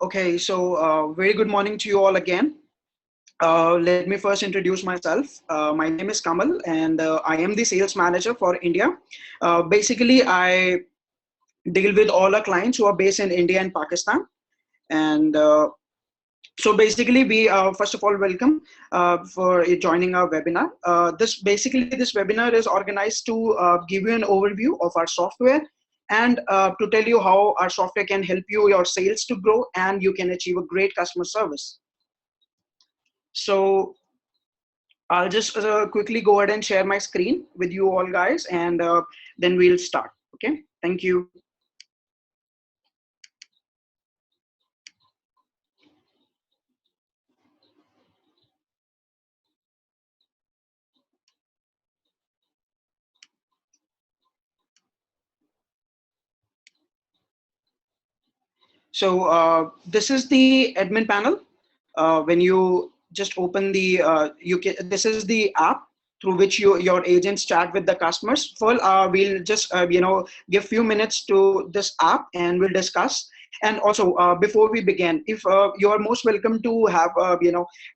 Okay, so very good morning to you all again. Let me first introduce myself. My name is Kamal, and I am the sales manager for India. Basically, I deal with all our clients who are based in India and Pakistan. And so basically, we first of all welcome for joining our webinar. This webinar is organized to give you an overview of our software and to tell you how our software can help you your sales to grow and you can achieve a great customer service. So I'll just quickly go ahead and share my screen with you all guys, and then we'll start. Okay, thank you. So this is the admin panel. When you just open the, this is the app through which your agents chat with the customers. We'll just give few minutes to this app and we'll discuss. And also before we begin, if you are most welcome to have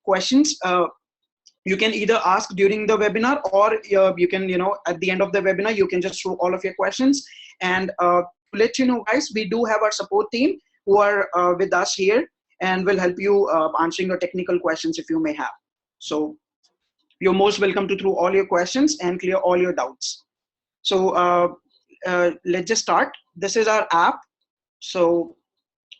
questions. You can either ask during the webinar, or you can at the end of the webinar you can just throw all of your questions. And to let you know guys, we do have our support team who are with us here and will help you answering your technical questions if you may have. So you're most welcome to throw all your questions and clear all your doubts. So let's just start. This is our app. So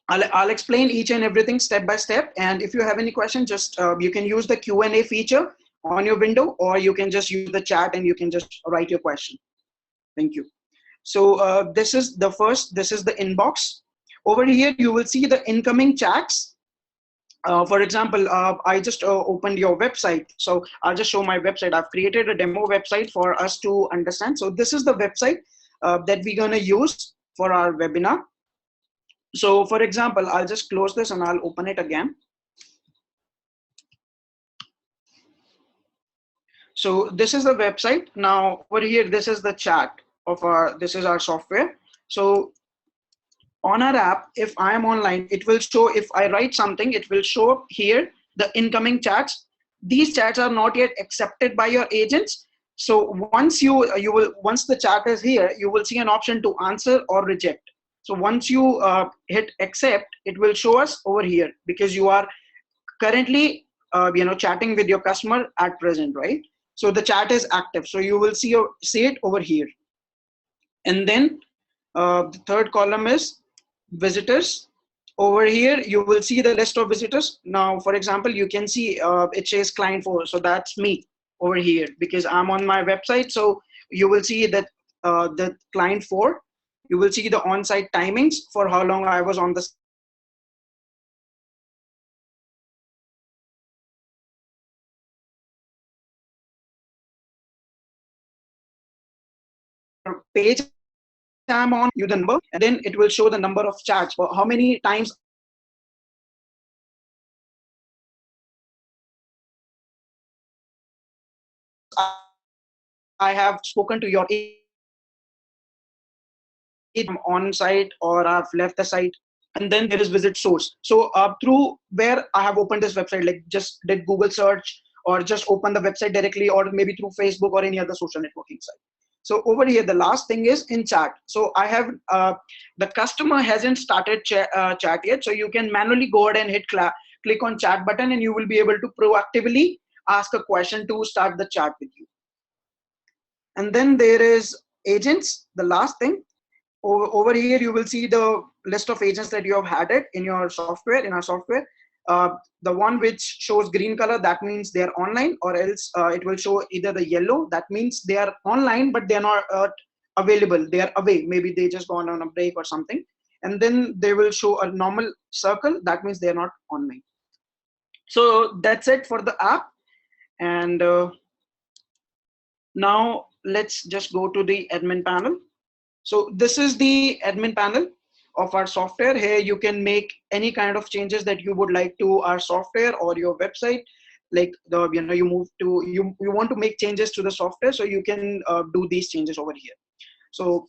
I'll explain each and everything step by step, and if you have any question, just you can use the Q&A feature on your window, or you can just use the chat and you can just write your question. Thank you. So this is the inbox. Over here you will see the incoming chats. For example, I just opened your website, so I'll just show my website. I've created a demo website for us to understand. So this is the website that we're going to use for our webinar. So for example, I'll just close this and I'll open it again. So this is the website. Now over here, this is the chat of this is our software. So on our app, if I am online, it will show, if I write something, it will show here the incoming chats. These chats are not yet accepted by your agents. So once once the chat is here, you will see an option to answer or reject. So once you hit accept, it will show us over here, because you are currently chatting with your customer at present, right? So the chat is active, so you will see it over here. And then the third column is visitors. Over here you will see the list of visitors. Now for example, you can see it says client 4, so that's me over here because I'm on my website. So you will see that the client 4, you will see the on-site timings for how long I was on the page I'm on, you the number, and then it will show the number of chats for how many times I have spoken to your on site, or I've left the site. And then there is visit source. So through where I have opened this website, like just did Google search or just open the website directly, or maybe through Facebook or any other social networking site. So over here, the last thing is in chat. So I have the customer hasn't started chat yet. So you can manually go ahead and hit click on chat button, and you will be able to proactively ask a question to start the chat with you. And then there is agents, the last thing. Over here, you will see the list of agents that you have added in your software, in our software. The one which shows green color, that means they are online, or else it will show either the yellow, that means they are online, but they are not available. They are away. Maybe they just gone on a break or something. And then they will show a normal circle. That means they are not online. So that's it for the app. And now let's just go to the admin panel. So this is the admin panel of our software. Here you can make any kind of changes that you would like to our software or your website. Like you want to make changes to the software, so you can do these changes over here. So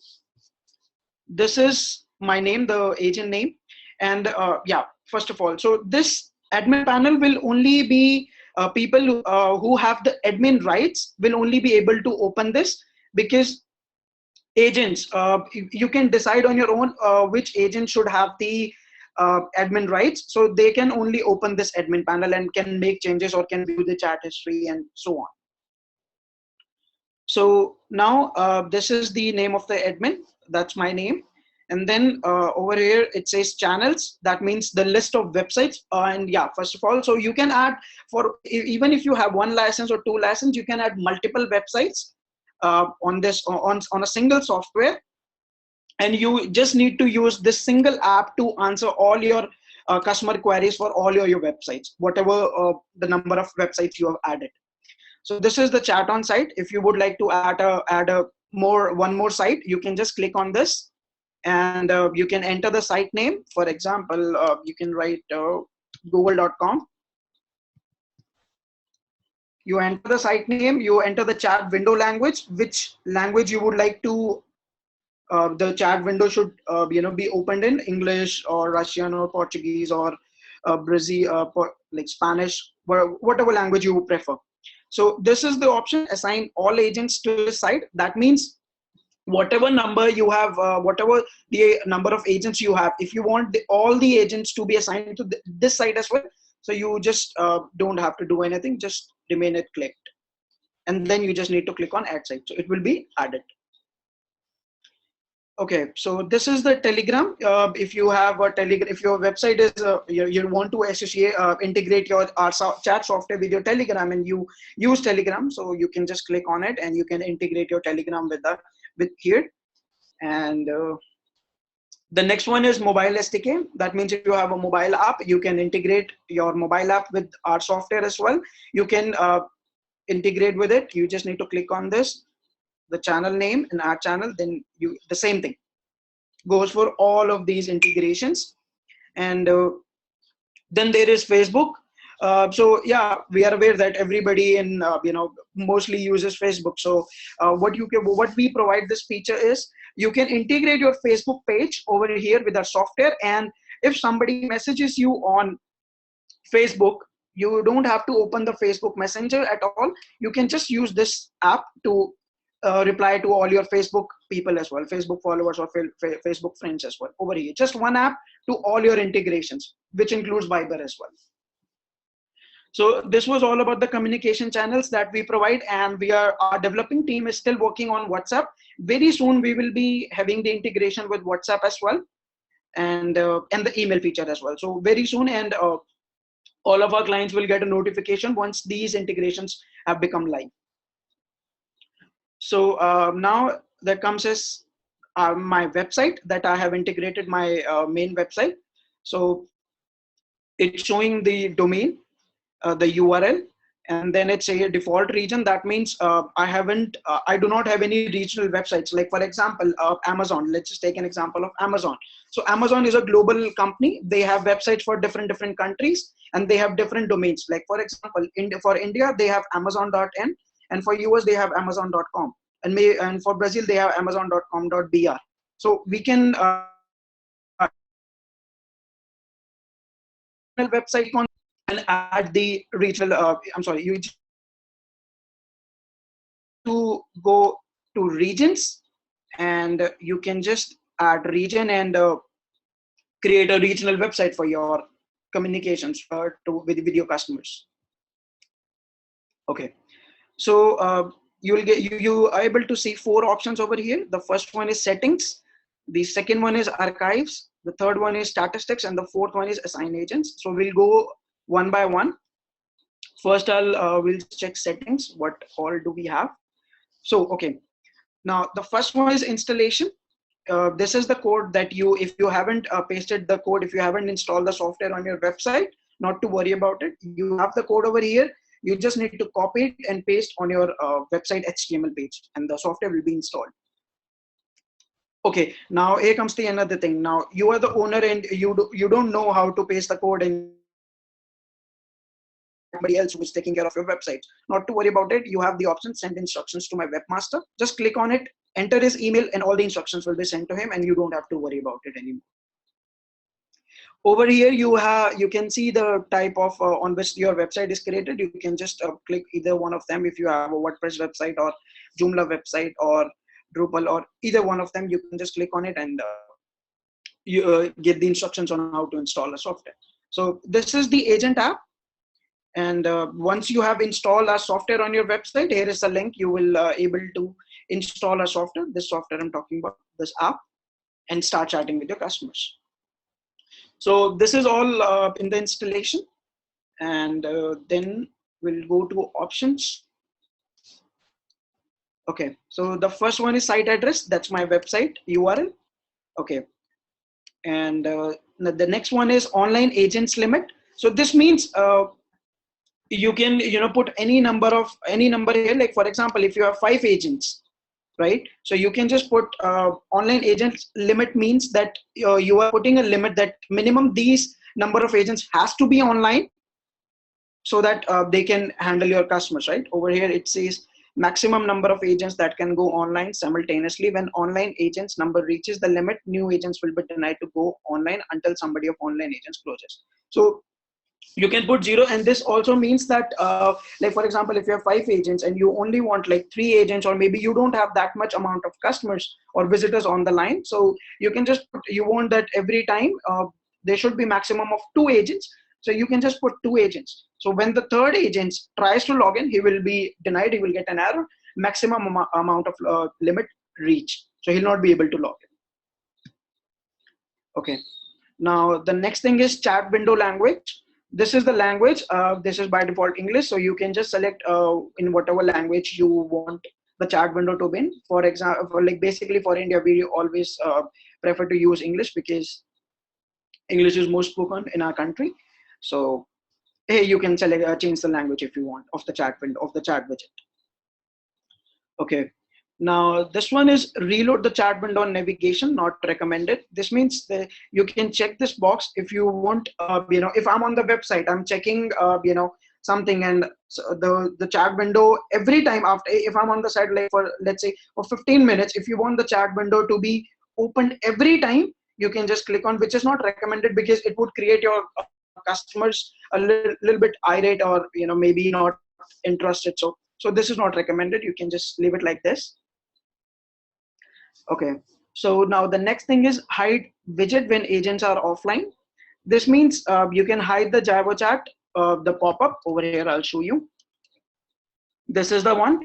this is my name, the agent name, And yeah, first of all, so this admin panel will only be people who have the admin rights will only be able to open this, because agents, you can decide on your own which agent should have the admin rights, so they can only open this admin panel and can make changes or can view the chat history and so on. So now this is the name of the admin, that's my name. And then over here it says channels, that means the list of websites. And yeah, first of all, so you can add, for even if you have one license or two licenses, you can add multiple websites on this, on a single software. And you just need to use this single app to answer all your customer queries for all your websites, whatever the number of websites you have added. So this is the chat on site. If you would like to add one more site, you can just click on this, and you can enter the site name. For example, you can write google.com. You enter the site name, you enter the chat window language, which language you would like to the chat window should be opened in, English or Russian or Portuguese or Brazil, like Spanish, whatever language you prefer. So this is the option, assign all agents to this site. That means whatever number you have, whatever the number of agents you have, if you want all the agents to be assigned to this site as well, so you just don't have to do anything, just remain it clicked. And then you just need to click on add site. So it will be added. Okay, so this is the Telegram. If you have a Telegram, if your website is you want to associate integrate your chat software with your Telegram, and you use Telegram, so you can just click on it and you can integrate your Telegram with here. And the next one is mobile SDK. That means if you have a mobile app, you can integrate your mobile app with our software as well. You can integrate with it. You just need to click on this, the channel name and add channel, then the same thing goes for all of these integrations. And then there is Facebook. So yeah, we are aware that everybody in mostly uses Facebook. So what we provide this feature is, you can integrate your Facebook page over here with our software, and if somebody messages you on Facebook, you don't have to open the Facebook Messenger at all. You can just use this app to reply to all your Facebook people as well, Facebook followers or Facebook friends as well over here. Just one app to all your integrations, which includes Viber as well. So this was all about the communication channels that we provide, and our developing team is still working on WhatsApp. Very soon we will be having the integration with WhatsApp as well, and the email feature as well. So very soon, and all of our clients will get a notification once these integrations have become live. So now that comes as my website that I have integrated, my main website. So it's showing the domain, the URL, and then it's a default region. That means I do not have any regional websites. Like for example, Amazon. Let's just take an example of Amazon. So Amazon is a global company. They have websites for different countries, and they have different domains. Like for example, for India, they have Amazon.in, and for US, they have Amazon.com. And for Brazil, they have Amazon.com.br. So we can website and add the regional. I'm sorry, you just to go to regions, and you can just add region and create a regional website for your communications with your customers. Okay, so you will get you are able to see 4 options over here. The first one is settings, the second one is archives, the third one is statistics, and the fourth one is assign agents. So we'll go one by one. First, we'll check settings. What all do we have? So okay, now the first one is installation. This is the code that if you haven't pasted the code, if you haven't installed the software on your website, not to worry about it. You have the code over here. You just need to copy it and paste on your website HTML page, and the software will be installed. Okay, now here comes the another thing. Now you are the owner, and you don't know how to paste the code, and somebody else who is taking care of your website. Not to worry about it. You have the option send instructions to my webmaster. Just click on it, enter his email, and all the instructions will be sent to him, and you don't have to worry about it anymore. Over here you can see the type of on which your website is created. You can just click either one of them. If you have a WordPress website or Joomla website or Drupal or either one of them, you can just click on it and you get the instructions on how to install a software. So this is the agent app. And once you have installed our software on your website, here is a link. You will able to install our software, this software I'm talking about, this app, and start chatting with your customers. So this is all in the installation. And then we'll go to options. Okay, so the first one is site address. That's my website URL. Okay, and the next one is online agents limit. So this means you can put any number here. Like for example, if you have 5 agents, right? So you can just put online agents limit means that you are putting a limit that minimum these number of agents has to be online, so that they can handle your customers, right? Over here it says maximum number of agents that can go online simultaneously. When online agents number reaches the limit, new agents will be denied to go online until somebody of online agents closes. So you can put 0, and this also means that like for example, if you have 5 agents and you only want like 3 agents, or maybe you don't have that much amount of customers or visitors on the line, so you can just put, you want that every time there should be maximum of 2 agents, so you can just put 2 agents. So when the third agent tries to log in, he will be denied, he will get an error, maximum amount of limit reached, so he'll not be able to log in. Okay, now the next thing is chat window language. This is the language. This is by default English, so you can just select in whatever language you want the chat window to be in. For example, like basically for India, we always prefer to use English because English is most spoken in our country. So hey, you can select change the language if you want of the chat window, of the chat widget. Okay. Now this one is reload the chat window on navigation, not recommended. This means that you can check this box if you want. If I'm on the website, I'm checking something, and so the chat window every time after, if I'm on the site like for let's say for 15 minutes, if you want the chat window to be opened every time, you can just click on, which is not recommended because it would create your customers a little bit irate, or maybe not interested. So this is not recommended. You can just leave it like this. Okay, so now the next thing is hide widget when agents are offline. This means you can hide the JivoChat, the pop-up over here. I'll show you. This is the one.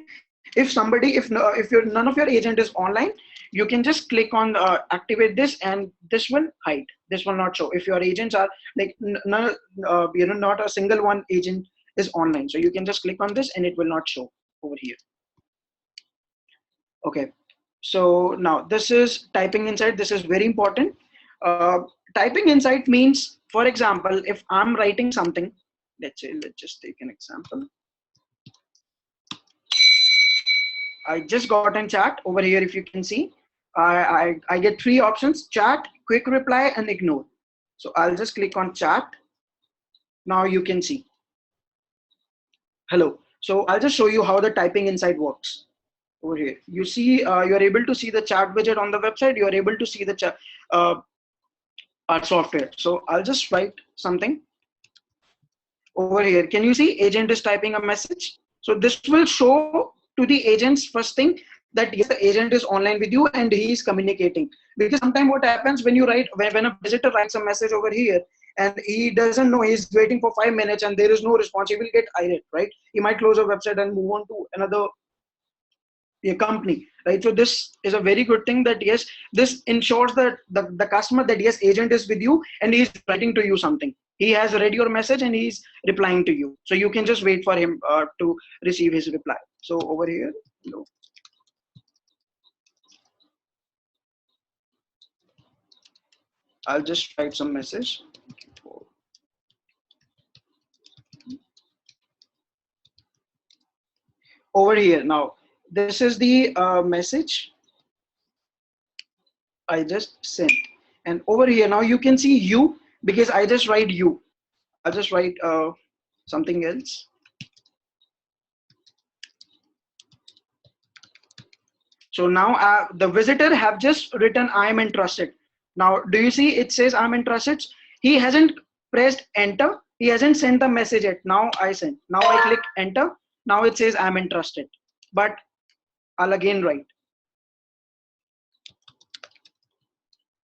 If none of your agent is online, you can just click on activate this, and this will hide. This will not show if your agents are like none, not a single one agent is online. So you can just click on this, and it will not show over here. Okay. So now this is typing inside. This is very important. Typing inside means, for example, if I'm writing something, let's just take an example. I just got in chat over here. If you can see, I get 3 options: chat, quick reply, and ignore. So I'll just click on chat. Now you can see. Hello. So I'll just show you how the typing inside works. Over here, you see, you're able to see the chat widget on the website. You're able to see the chat, our software. So I'll just write something over here. Can you see agent is typing a message? So this will show to the agents first thing that yes, the agent is online with you and he is communicating. Because sometimes what happens when you write, when a visitor writes a message over here and he doesn't know, he's waiting for 5 minutes and there is no response, he will get irate, right? He might close a website and move on to another company, right? So this is a very good thing that yes, this ensures that the customer that yes, agent is with you and he's writing to you something. He has read your message and he's replying to you. So you can just wait for him to receive his reply. So over here, I'll just write some message. Over here now, this is the message I just sent, and over here now you can see you, because I just write you. I'll just write something else. So now the visitor have just written I am interested. Now do you see it says I'm interested? he hasn't pressed enter, he hasn't sent the message yet. Now I send, now I click enter, now it says I'm interested, but I'll again write.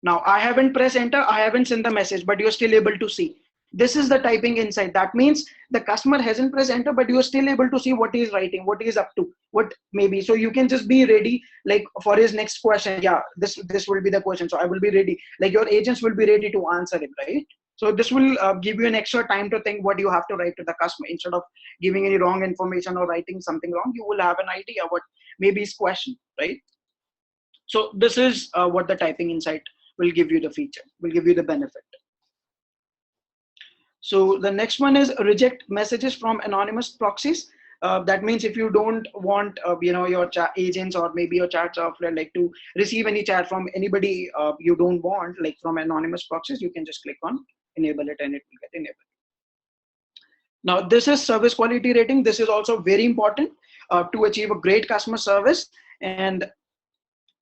Now I haven't pressed enter, I haven't sent the message, but you're still able to see. This is the typing inside. That means the customer hasn't pressed enter, but you're still able to see what he's writing, what he's up to, what maybe. So you can just be ready, like for his next question. Yeah, this will be the question. So I will be ready. Like your agents will be ready to answer it, right? So this will give you an extra time to think what you have to write to the customer. Instead of giving any wrong information or writing something wrong, you will have an idea what maybe his question, right? So this is what the typing insight will give you the feature, will give you the benefit. So the next one is reject messages from anonymous proxies. That means if you don't want, your chat agents or maybe your chat software like to receive any chat from anybody you don't want, like from anonymous proxies, you can just click on enable it and it will get enabled. Now this is service quality rating. This is also very important to achieve a great customer service, and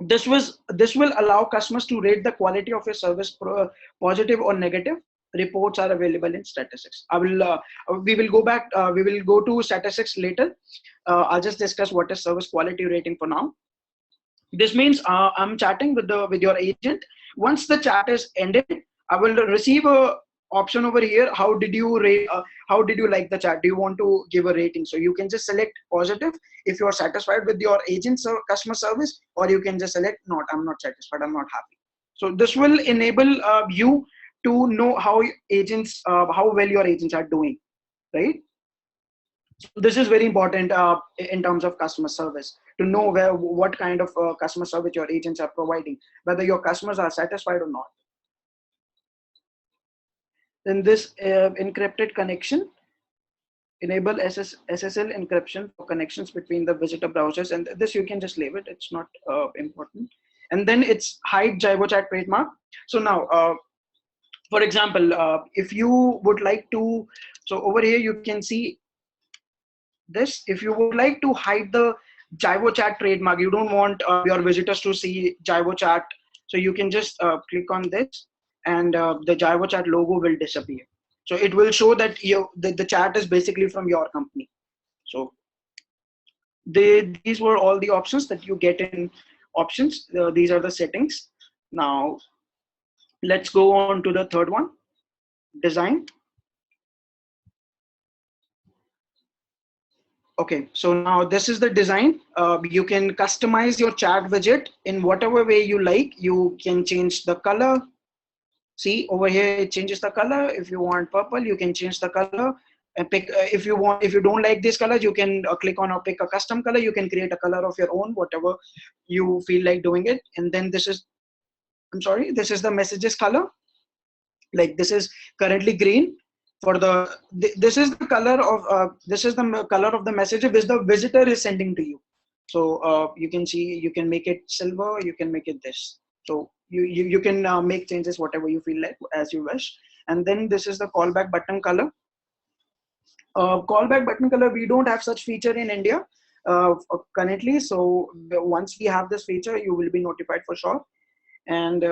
this will allow customers to rate the quality of your service positive or negative. Reports are available in statistics. We will go back, we will go to statistics later. I'll just discuss what is service quality rating for now. This means I'm chatting with your agent. Once the chat is ended, I will receive a option over here. How did you rate? How did you like the chat? Do you want to give a rating? So you can just select positive if you are satisfied with your agent's customer service, or you can just select not. I'm not satisfied. I'm not happy. So this will enable you to know how agents, how well your agents are doing, right? So this is very important in terms of customer service, to know what kind of customer service your agents are providing, whether your customers are satisfied or not. Then this encrypted connection, enable SSL encryption for connections between the visitor browsers, and this you can just leave it, it's not important. And then it's hide JivoChat trademark. So now, for example, if you would like to, so over here you can see this. If you would like to hide the JivoChat trademark, you don't want your visitors to see JivoChat, so you can just click on this, and the JivoChat logo will disappear. So it will show that the chat is basically from your company. So these were all the options that you get in options. These are the settings. Now let's go on to the third one, design. Okay, so now this is the design. You can customize your chat widget in whatever way you like. You can change the color. See over here, it changes the color. If you want purple, you can change the color and pick. If you don't like this color, you can click on or pick a custom color. You can create a color of your own, whatever you feel like doing it. And then this is, I'm sorry, this is the messages color. Like this is currently green. For this is the color of this is the color of the message which the visitor is sending to you. So you can see, you can make it silver, you can make it this. So you can make changes whatever you feel like as you wish. And then this is the callback button color. Callback button color, we don't have such feature in India currently. So once we have this feature, you will be notified for sure. And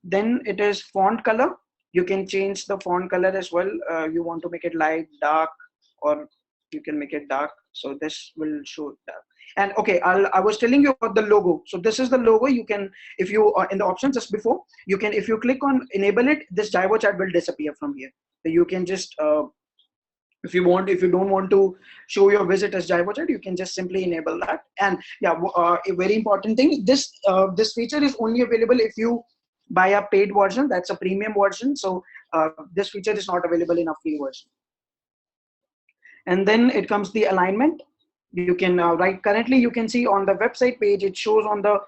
then it is font color. You can change the font color as well. You want to make it light, dark, or you can make it dark. So this will show dark. And okay, I was telling you about the logo. So this is the logo. You can, if you in the options just before, you can, if you click on enable it, this JivoChat will disappear from here. So you can just if you don't want to show your visitors JivoChat, you can just simply enable that. And yeah, a very important thing, this feature is only available if you buy a paid version. That's a premium version. So this feature is not available in a free version. And then it comes the alignment. You can currently you can see on the website page, it shows on the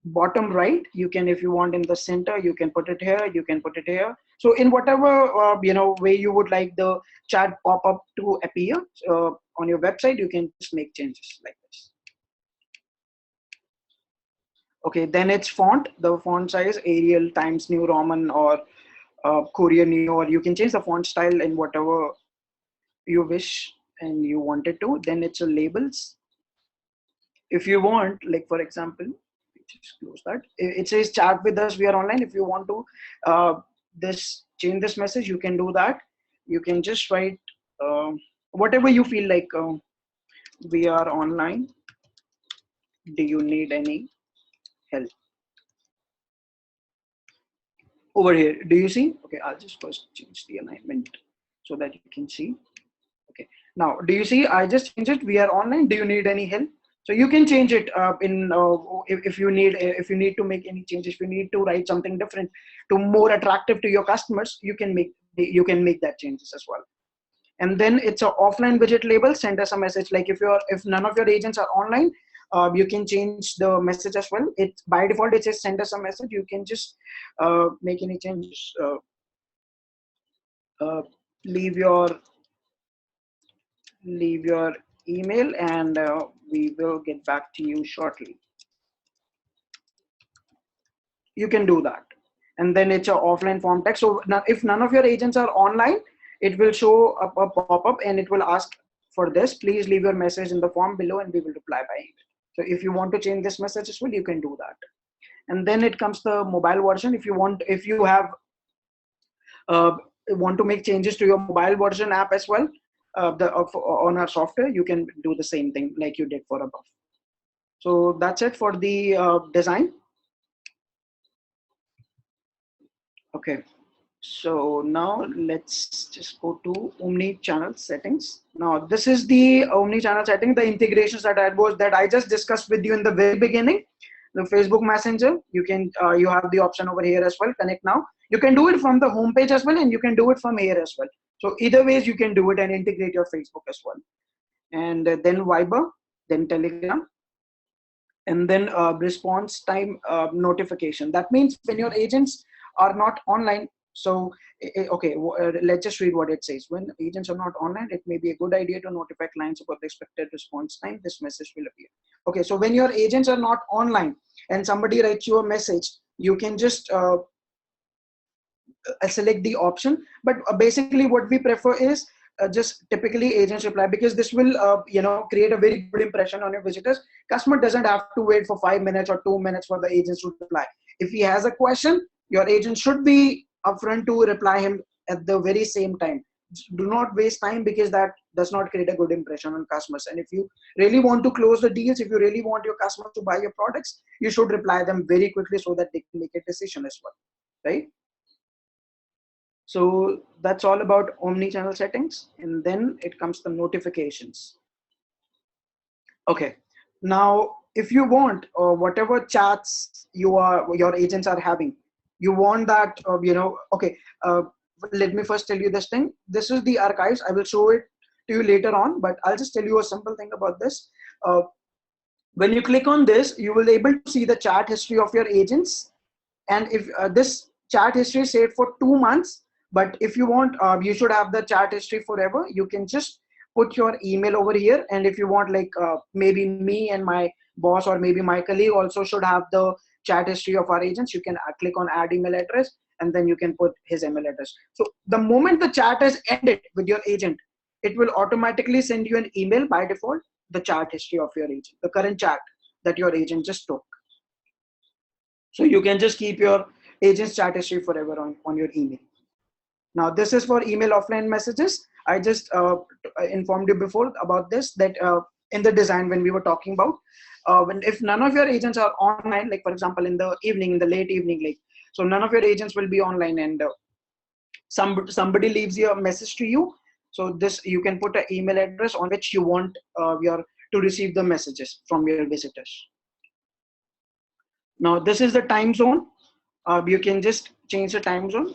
bottom right. You can, if you want in the center, you can put it here, you can put it here. So in whatever way you would like the chat pop-up to appear on your website, you can just make changes like this. Okay, then it's font, the font size, Arial, Times New Roman, or Korean New, or you can change the font style in whatever you wish and you wanted to. Then it's a labels. If you want, like for example, just close that. It says chat with us, we are online. If you want to this change this message, you can do that. You can just write whatever you feel like. We are online. Do you need any help? Over here, do you see? Okay, I'll just first change the alignment so that you can see. Okay, now do you see? I just changed it. We are online. Do you need any help? So you can change it in if you need to make any changes. If you need to write something different to more attractive to your customers, you can make that changes as well. And then it's an offline widget label. Send us a message. Like if none of your agents are online, you can change the message as well. It by default it says send us a message. You can just make any changes. Leave your email and we will get back to you shortly. You can do that. And then it's an offline form text. So now if none of your agents are online, it will show up a pop-up and it will ask for this. Please leave your message in the form below and we will reply by email. So if you want to change this message as well, you can do that. And then it comes the mobile version. If you have want to make changes to your mobile version app as well, on our software, you can do the same thing like you did for above. So that's it for the design. Okay, so now let's just go to omni-channel settings. Now this is the omni-channel setting, the integrations that I just discussed with you in the very beginning. The Facebook Messenger, you have the option over here as well, connect now. You can do it from the home page as well, and you can do it from here as well. So either ways you can do it and integrate your Facebook as well. And then Viber, then Telegram, and then response time notification. That means when your agents are not online. So okay, let's just read what it says. When agents are not online, it may be a good idea to notify clients about the expected response time. This message will appear. Okay, so when your agents are not online and somebody writes you a message, you can just select the option. But basically what we prefer is just typically agents reply, because this will create a very good impression on your visitors. Customer doesn't have to wait for 5 minutes or 2 minutes for the agents to reply. If he has a question, your agent should be upfront to reply him at the very same time. Do not waste time, because that does not create a good impression on customers. And if you really want to close the deals, if you really want your customers to buy your products, you should reply them very quickly so that they can make a decision as well, right? So that's all about omni-channel settings. And then it comes to notifications. Okay, now if you want whatever chats your agents are having, you want that okay, let me first tell you this thing. This is the archives. I will show it to you later on, but I'll just tell you a simple thing about this. When you click on this, you will be able to see the chat history of your agents. And if this chat history is saved for 2 months, but if you want, you should have the chat history forever. You can just put your email over here. And if you want, like maybe me and my boss or maybe my colleague also should have the chat history of our agents, you can click on add email address, and then you can put his email address. So the moment the chat has ended with your agent, it will automatically send you an email by default, the chat history of your agent, the current chat that your agent just took. So you can just keep your agent's chat history forever on your email. Now this is for email offline messages. I just informed you before about this, that in the design when we were talking about, if none of your agents are online, like for example in the evening, in the late evening, like, so none of your agents will be online, and somebody leaves your message to you. So this, you can put an email address on which you want to receive the messages from your visitors. Now this is the time zone. You can just change the time zone.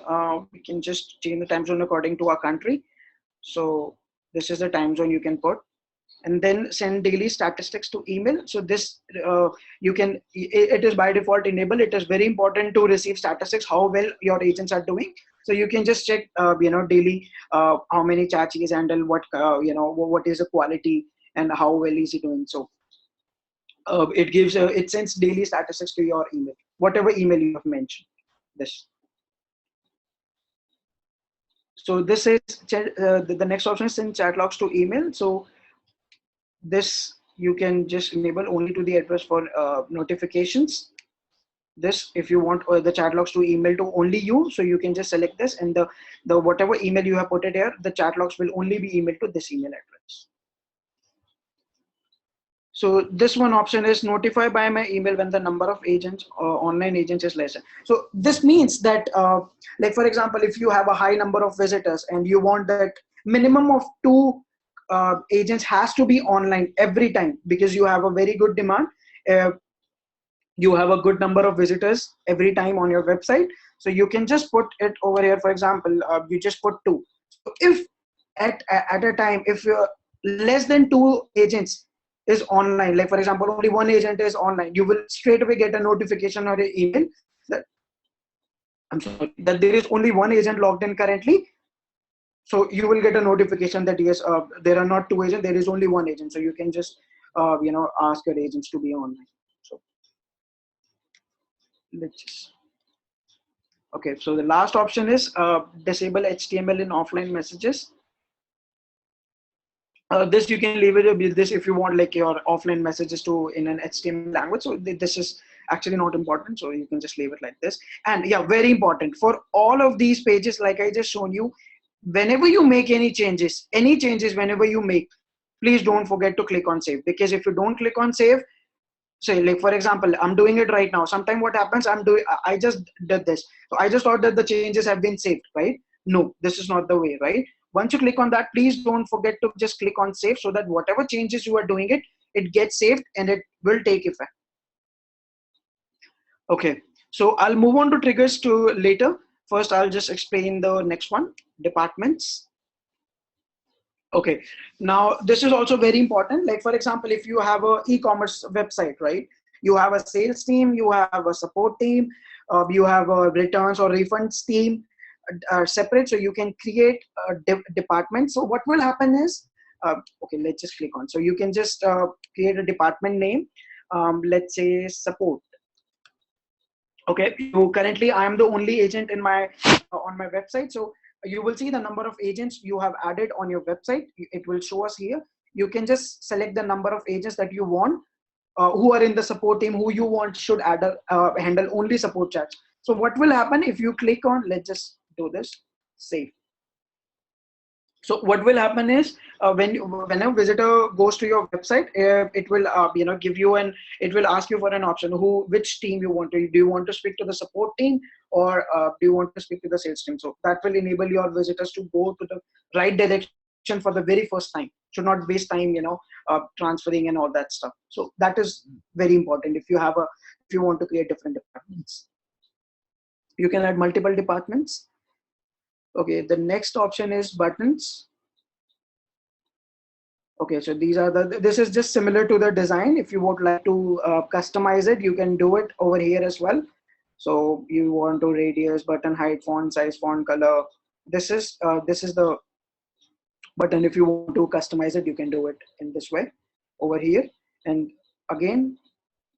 We can just change the time zone according to our country. So this is the time zone you can put, and then send daily statistics to email. So this you can, it is by default enabled. It is very important to receive statistics, how well your agents are doing. So you can just check daily how many chats he has handled, what what is the quality and how well is he doing. So it gives it sends daily statistics to your email, whatever email you have mentioned. This. So this is the next option is send chat logs to email. So this you can just enable only to the address for notifications. this. If you want the chat logs to email to only you, so you can just select this, and the whatever email you have put it here, the chat logs will only be emailed to this email address. So this one option is notify by my email when the number of agents or online agents is lesser. So this means that like for example, if you have a high number of visitors and you want that minimum of 2 agents has to be online every time, because you have a very good demand, uh, you have a good number of visitors every time on your website, so you can just put it over here. For example, you just put 2. So if at a time, if you're less than 2 agents is online, like for example only 1 agent is online, you will straight away get a notification or an email that, I'm sorry, that there is only 1 agent logged in currently. So you will get a notification that yes, there are not 2 agents, there is only 1 agent. So you can just ask your agents to be online. So let's just, okay, so the last option is disable HTML in offline messages. This you can leave it with this if you want like your offline messages to in an HTML language. So this is actually not important, so you can just leave it like this. And yeah, very important for all of these pages, like I just shown you, whenever you make any changes whenever you make, please don't forget to click on save, because if you don't click on save, say like for example I'm doing it right now, sometime what happens, I just did this, so I just thought that the changes have been saved, right? No, this is not the way, right? Once you click on that, please don't forget to just click on save, so that whatever changes you are doing, it gets saved and it will take effect. Okay, so I'll move on to triggers to later. First I'll just explain the next one, departments. Okay, now this is also very important. Like for example, if you have a e-commerce website, right? You have a sales team, you have a support team, you have a returns or refunds team separate. So you can create a department. So what will happen is, okay, let's just click on. So you can just create a department name. Let's say support. Okay, you currently I am the only agent in my on my website, so you will see the number of agents you have added on your website. It will show us here. You can just select the number of agents that you want, who are in the support team, who you want should handle only support chats. So what will happen if you click on, let's just do this, save. So what will happen is when a visitor goes to your website, it will give you it will ask you for an option, which team you want to. Do you want to speak to the support team, or do you want to speak to the sales team? So that will enable your visitors to go to the right direction for the very first time. Should not waste time transferring and all that stuff. So that is very important. If you want to create different departments, you can add multiple departments. Okay, the next option is buttons. Okay, so this is just similar to the design. If you would like to customize it, you can do it over here as well. So you want to radius, button height, font size, font color. This is the button. If you want to customize it, you can do it in this way over here. And again,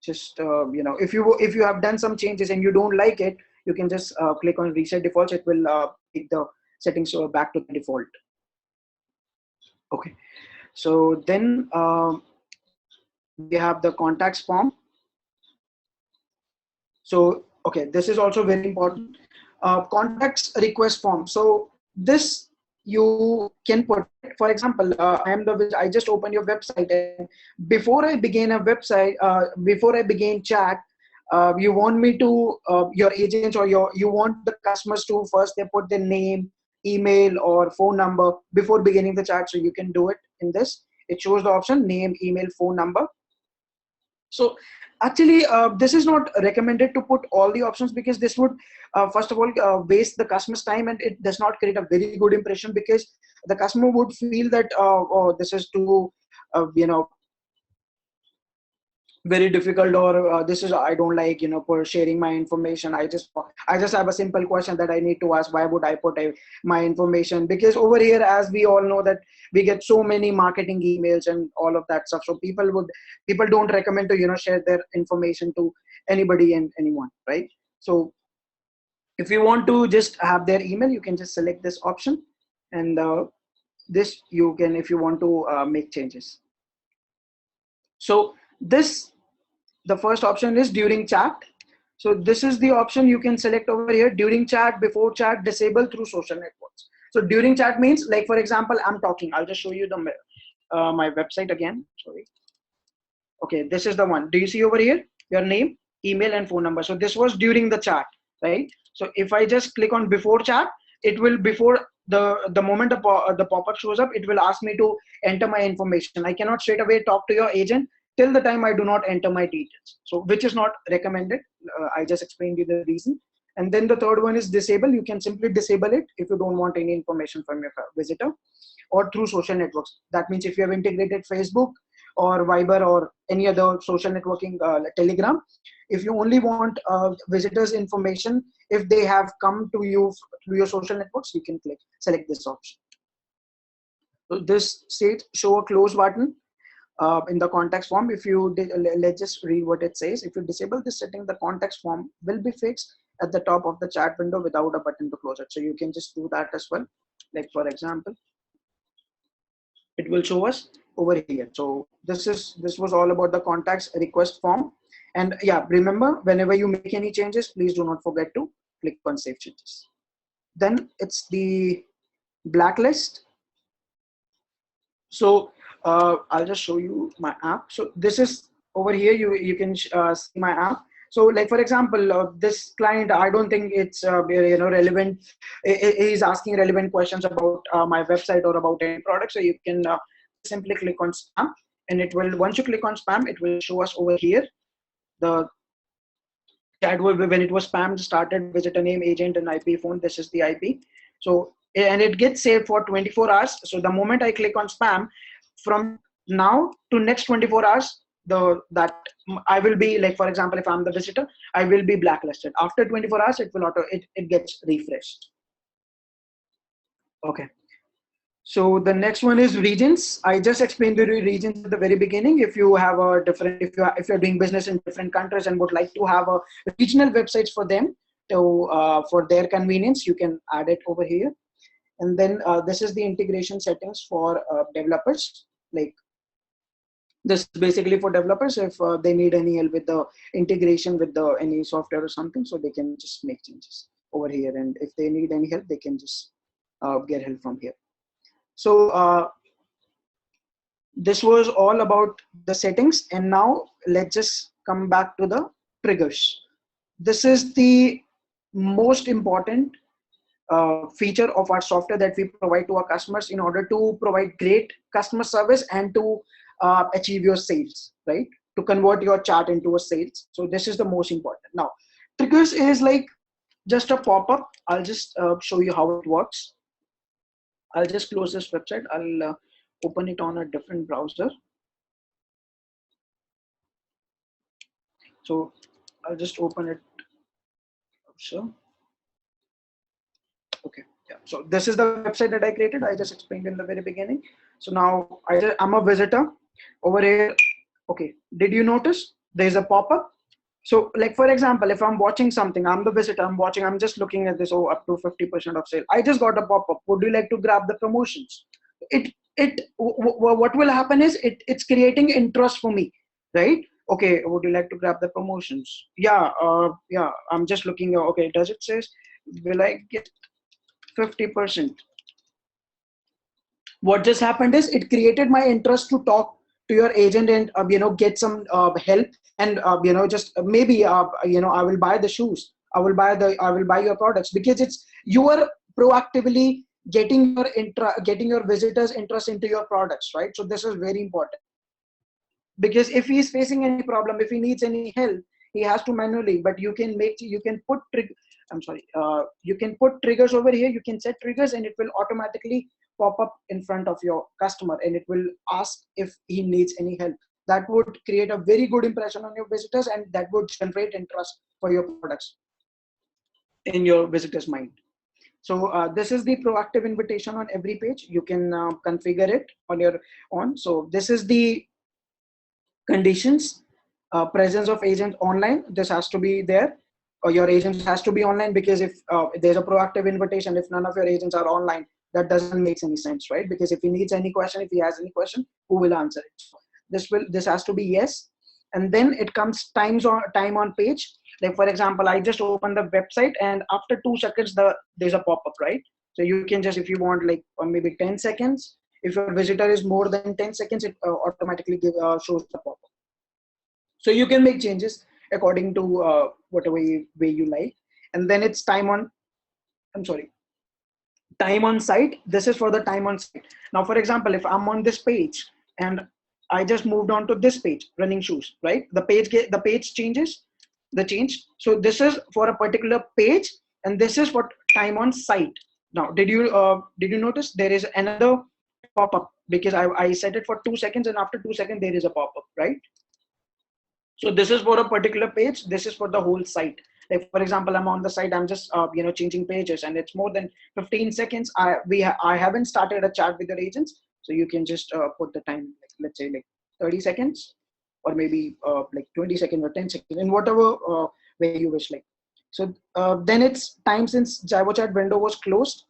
just if you have done some changes and you don't like it, you can just click on reset defaults. It will take the settings back to the default. Okay, so then we have the contacts form. So okay, this is also very important. Contacts request form. So this you can put, for example, I just opened your website, and before I begin a website, before I begin chat, you want me to your agents or you want the customers to first they put their name, email or phone number before beginning the chat. So you can do it in this. It shows the option name, email, phone number. So actually, this is not recommended to put all the options, because this would first of all waste the customer's time, and it does not create a very good impression, because the customer would feel that oh, this is too very difficult, or this is I don't like for sharing my information. I just have a simple question that I need to ask. Why would I put my information? Because over here, as we all know, that we get so many marketing emails and all of that stuff, so people don't recommend to share their information to anybody and anyone, right? So if you want to just have their email, you can just select this option, and this you can, if you want to make changes. So the first option is during chat. So this is the option you can select over here: during chat, before chat, disable through social networks. So during chat means, like for example, I'm talking. I'll just show you the my website again. Sorry. Okay, this is the one. Do you see over here your name, email, and phone number? So this was during the chat, right? So if I just click on before chat, it will, before the moment the pop-up shows up, it will ask me to enter my information. I cannot straight away talk to your agent till the time I do not enter my details. So which is not recommended. I just explained you the reason. And then the third one is disable. You can simply disable it if you don't want any information from your visitor, or through social networks. That means if you have integrated Facebook or Viber or any other social networking, Telegram, if you only want visitors information, if they have come to you through your social networks, you can select this option. So this states show a close button in the context form. If you let's just read what it says. If you disable this setting, the context form will be fixed at the top of the chat window without a button to close it. So you can just do that as well. Like for example, it will show us over here. So this was all about the contacts request form. And yeah, remember, whenever you make any changes, please do not forget to click on save changes. Then it's the blacklist. So I'll just show you my app. So this is over here. You can see my app. So like for example, this client, I don't think it's relevant. He's asking relevant questions about my website or about any product. So you can simply click on spam, and it will, once you click on spam, it will show us over here the chat will be, when it was spammed, started, visitor name, agent, and IP phone. This is the IP. So, and it gets saved for 24 hours. So the moment I click on spam, from now to next 24 hours, that I will be, like for example, if I'm the visitor, I will be blacklisted. After 24 hours, it will it gets refreshed. Okay. So the next one is regions. I just explained the regions at the very beginning. If you have a different, if you're doing business in different countries and would like to have a regional websites for them to for their convenience, you can add it over here. And then this is the integration settings for developers. Like this is basically for developers if they need any help with the integration with the any software or something, so they can just make changes over here. And if they need any help, they can just get help from here. So this was all about the settings, and now let's just come back to the triggers. This is the most important feature of our software that we provide to our customers in order to provide great customer service and to achieve your sales, right? To convert your chat into a sales. So this is the most important. Now, triggers is like just a pop-up. I'll just show you how it works. I'll just close this website. I'll open it on a different browser. So I'll just open it. So, okay, yeah. So this is the website that I created. I just explained in the very beginning. So now I'm a visitor over here. Okay, did you notice there's a pop-up? So like for example, if I'm watching something, I'm the visitor, I'm just looking at this, oh, up to 50% of sale. I just got a pop-up. Would you like to grab the promotions? What will happen is it's creating interest for me, right? Okay, would you like to grab the promotions? Yeah, yeah, I'm just looking. Okay, does it says, will I get 50%? What just happened is it created my interest to talk to your agent and get some help, and just maybe I will buy the shoes, I will buy your products, because it's, you are proactively getting your visitors interest into your products, right? So this is very important, because if he is facing any problem, if he needs any help, he has to manually, but you can put you can put triggers over here. You can set triggers and it will automatically pop up in front of your customer, and it will ask if he needs any help. That would create a very good impression on your visitors, and that would generate interest for your products in your visitors' mind. So this is the proactive invitation on every page. You can configure it on your own. So this is the conditions. Presence of agent online. This has to be there, or your agent has to be online, because if there's a proactive invitation, if none of your agents are online, that doesn't make any sense, right? Because if he needs any question, if he has any question, who will answer it? This has to be yes. And then it comes time on page. Like for example, I just open the website and after 2 seconds, there's a pop-up, right? So you can just, if you want like maybe 10 seconds, if your visitor is more than 10 seconds, it automatically shows the pop-up. So you can make changes according to whatever way you like. And then it's I'm sorry, time on site. This is for the time on site. Now, for example, if I'm on this page and I just moved on to this page, running shoes, right? The page changes, the change. So this is for a particular page, and this is for time on site. Now, did you notice there is another pop-up because I set it for 2 seconds, and after 2 seconds there is a pop-up, right? So this is for a particular page. This is for the whole site. Like for example, I'm on the site. I'm just changing pages, and it's more than 15 seconds. I haven't started a chat with your agents, so you can just put the time. Like, let's say like 30 seconds, or maybe like 20 seconds or 10 seconds, in whatever way you wish. Like so, then it's time since JivoChat window was closed.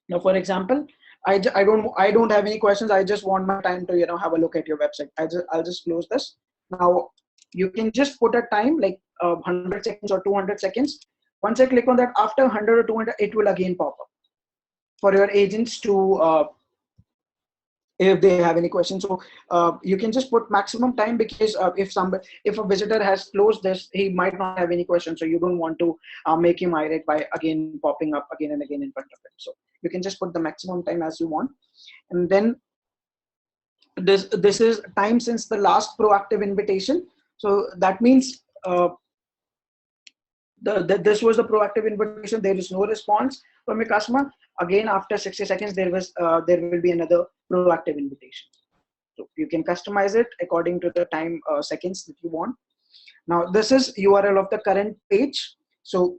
Now, for example, I don't have any questions. I just want my time to have a look at your website. I'll just close this. Now you can just put a time like 100 seconds or 200 seconds. Once I click on that, after 100 or 200, it will again pop up for your agents to if they have any questions. So you can just put maximum time because if a visitor has closed this, he might not have any questions. So you don't want to make him irate by again popping up again and again in front of him. So you can just put the maximum time as you want. And then this is time since the last proactive invitation. So that means this was the proactive invitation. There is no response from a customer. Again, after 60 seconds, there will be another proactive invitation. So you can customize it according to the time seconds that you want. Now this is URL of the current page. So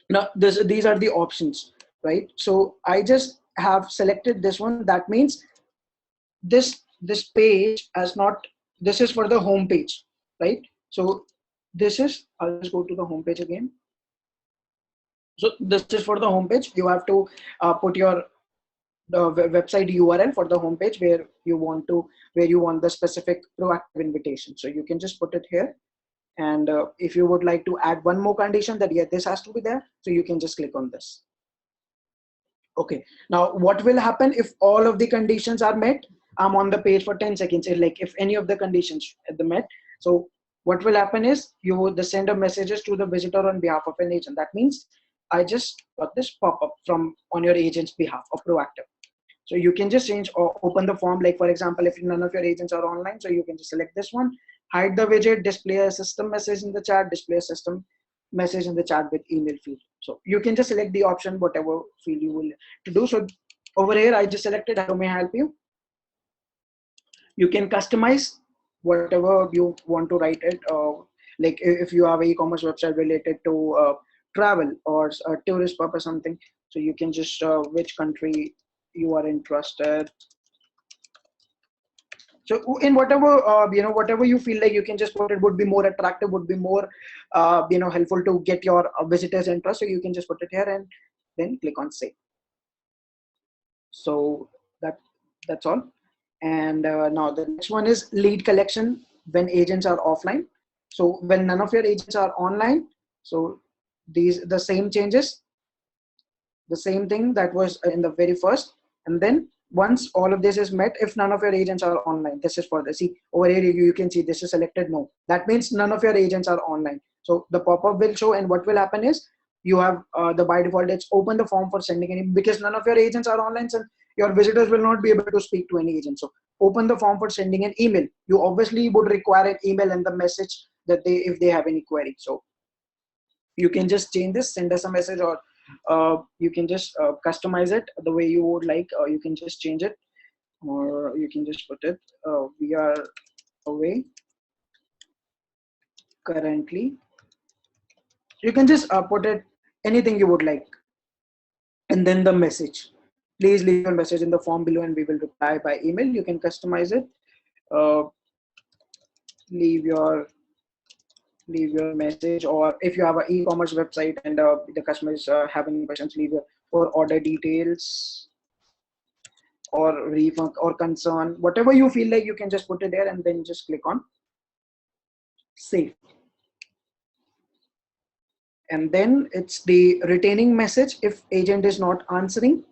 now these are the options, right? So I just have selected this one. That means this page has not. This is for the home page, right? So this is. I'll just go to the home page again. So this is for the homepage. You have to put your website URL for the homepage where you want the specific proactive invitation. So you can just put it here. And if you would like to add one more condition that this has to be there, so you can just click on this. Okay. Now what will happen if all of the conditions are met? I'm on the page for 10 seconds. Like if any of the conditions are met, so what will happen is the sender messages to the visitor on behalf of an agent. That means I just got this pop-up from on your agent's behalf of proactive. So you can just change or open the form. Like for example, if none of your agents are online, so you can just select this one, hide the widget, display a system message in the chat, display a system message in the chat with email field. So you can just select the option, whatever field you will to do. So over here, I just selected how may I help you. You can customize whatever you want to write it. Like if you have an e-commerce website related to travel or tourist purpose something, so you can just which country you are interested. So in whatever whatever you feel like, you can just put it. Would be more attractive, would be more helpful to get your visitors interest. So you can just put it here and then click on save. So that's all. And now the next one is lead collection when agents are offline. So when none of your agents are online, so the same changes, the same thing that was in the very first. And then once all of this is met, if none of your agents are online, this is for the, see over here, you can see this is selected no. That means none of your agents are online. So the pop-up will show, and what will happen is you have the by default, it's open the form for sending any, because none of your agents are online, so your visitors will not be able to speak to any agent. So open the form for sending an email. You obviously would require an email and the message that if they have any query. So you can just change this, send us a message, or you can just customize it the way you would like. You can just change it, or you can just put it, we are away currently. You can just put it anything you would like. And then the message, please leave your message in the form below and we will reply by email. You can customize it. Leave your message, or if you have an e-commerce website and the customers have any questions, leave your or order details or refund or concern, whatever you feel like, you can just put it there and then just click on save. And then it's the retaining message if agent is not answering.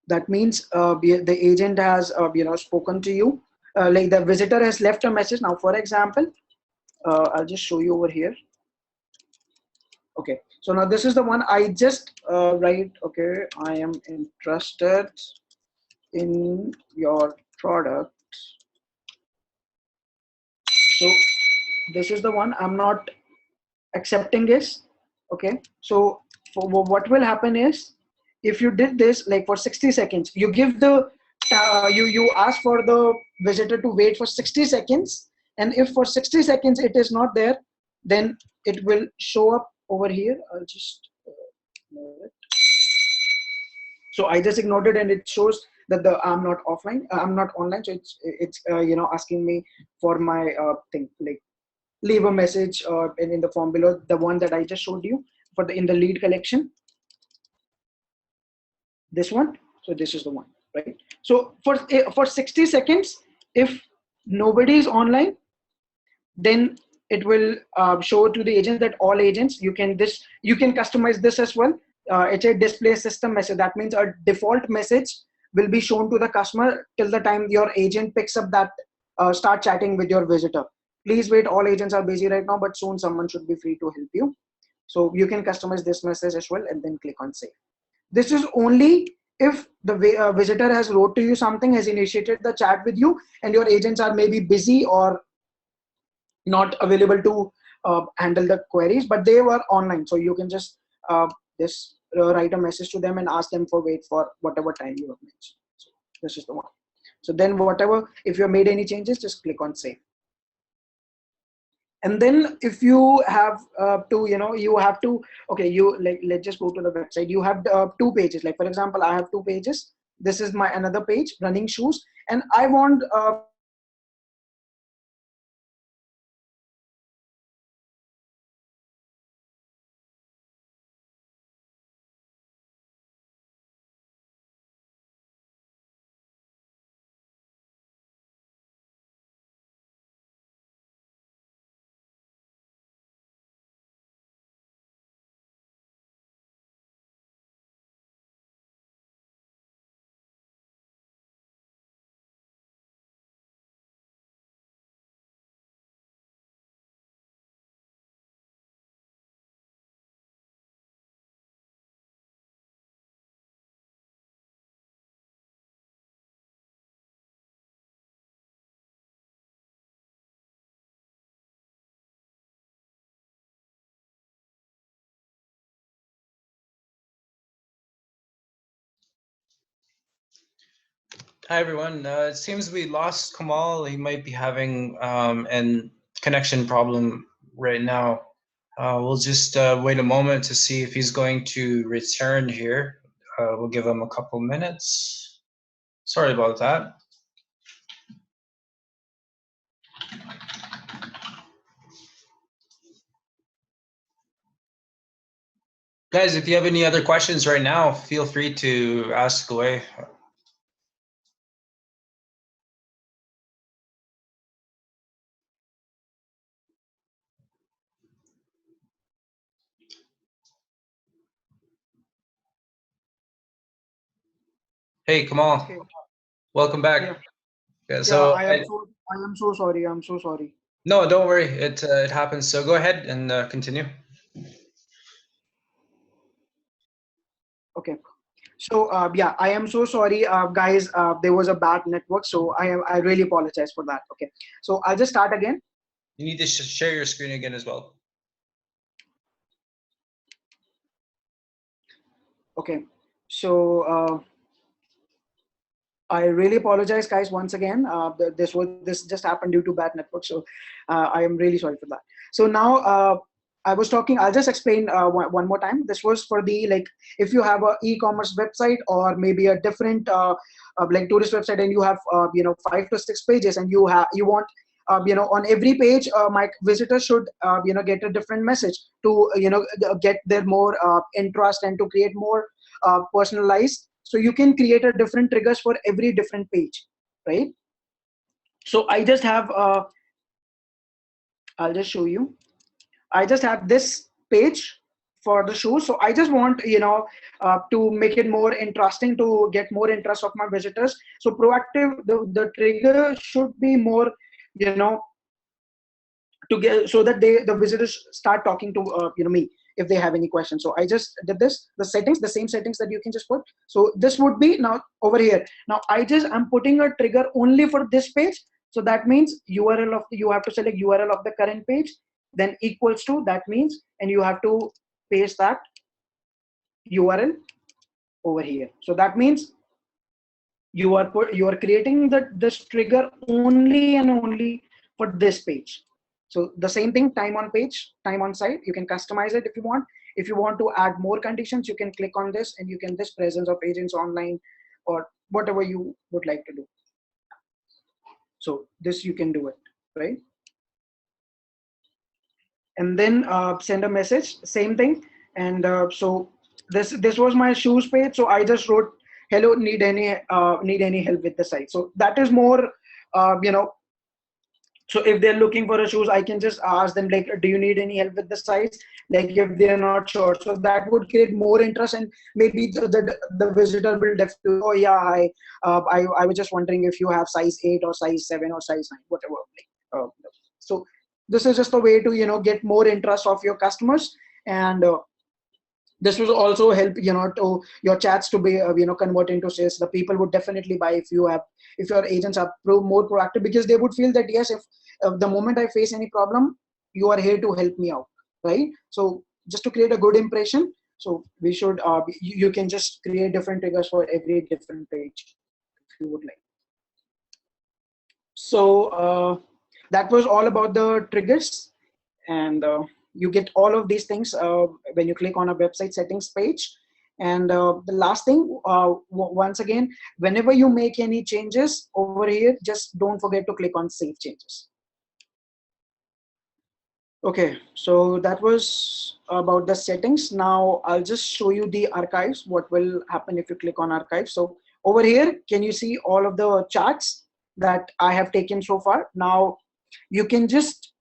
That means the agent has spoken to you, like the visitor has left a message. Now for example, I'll just show you over here. Okay, so now this is the one I just write. Okay, I am interested in your product. So this is the one. I'm not accepting this. Okay, so what will happen is, if you did this like for 60 seconds, you give the you ask for the visitor to wait for 60 seconds, and if for 60 seconds it is not there, then it will show up over here. I'll just ignore it. So I just ignored it, and it shows that the I'm not offline, I'm not online. So it's asking me for my thing, like leave a message in the form below, the one that I just showed you for the in the lead collection, this one. So this is the one, right? So for 60 seconds, if nobody is online, then it will show to the agents that all agents, you can customize this as well. It's a display system message. That means a default message will be shown to the customer till the time your agent picks up that start chatting with your visitor. Please wait, all agents are busy right now, but soon someone should be free to help you. So you can customize this message as well, and then click on save. This is only if the visitor has wrote to you something, has initiated the chat with you, and your agents are maybe busy or not available to handle the queries, but they were online. So you can just write a message to them and ask them for wait for whatever time you have mentioned. So this is the one. So then whatever, if you have made any changes, just click on save. And then if you have you have to, okay, you like, let's just go to the website. You have two pages. Like for example, I have two pages. This is my another page, running shoes, and I want Hi everyone. It seems we lost Kamal. He might be having an connection problem right now. We'll just wait a moment to see if he's going to return here. We'll give him a couple minutes. Sorry about that. Guys, if you have any other questions right now, feel free to ask away. Hey, Kamal. Okay. Welcome back. Yeah. So I am so sorry. I'm so sorry. No, don't worry. It happens. So go ahead and continue. Okay. So yeah, I am so sorry, guys. There was a bad network, so I really apologize for that. Okay. So I'll just start again. You need to share your screen again as well. Okay. So I really apologize, guys, once again. This just happened due to bad network, so I am really sorry for that. So now I was talking. I'll just explain one more time. This was for the, like, if you have a e-commerce website or maybe a different like tourist website, and you have 5 to 6 pages, and you want on every page my visitor should get a different message to get their more interest and to create more personalized. So you can create a different triggers for every different page, right? So I just have I'll just show you. I just have this page for the shoes. So I just want, to make it more interesting, to get more interest of my visitors. So proactive, the trigger should be more, to get, so that the visitors start talking to me if they have any questions. So I just did this, the settings, the same settings that you can just put. So this would be now over here. Now I'm putting a trigger only for this page. So that means URL of you have to select URL of the current page, then equals to, that means, and you have to paste that URL over here. So that means you are creating this trigger only and only for this page. So the same thing, time on page, time on site, you can customize it if you want. If you want to add more conditions, you can click on this and you can this presence of agents online or whatever you would like to do. So this you can do it, right? And then send a message, same thing. And so this was my shoes page. So I just wrote, hello, need any help with the site. So that is more, so if they're looking for a shoes, I can just ask them like, do you need any help with the size? Like if they're not sure, so that would create more interest, and maybe the visitor will definitely, oh yeah, I was just wondering if you have size 8 or size 7 or size 9, whatever. So this is just a way to get more interest of your customers, and this will also help to your chats to be convert into sales. The people would definitely buy if your agents are more proactive, because they would feel that yes, if the moment I face any problem, you are here to help me out, right? So just to create a good impression, so we should you can just create different triggers for every different page if you would like. So that was all about the triggers, and you get all of these things when you click on a website settings page. And the last thing, once again, whenever you make any changes over here, just don't forget to click on save changes. Okay, so that was about the settings. Now I'll just show you the archives, what will happen if you click on archives. So over here, can you see all of the charts that I have taken so far? Now you can just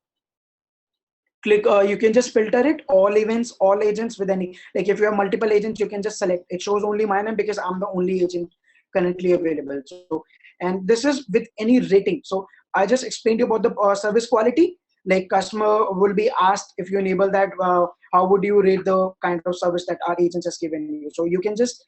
click, you can just filter it, all events, all agents with any, like if you have multiple agents, you can just select, it shows only my name because I'm the only agent currently available. So, and this is with any rating. So I just explained to you about the service quality, like customer will be asked if you enable that, how would you rate the kind of service that our agents has given you. So you can just,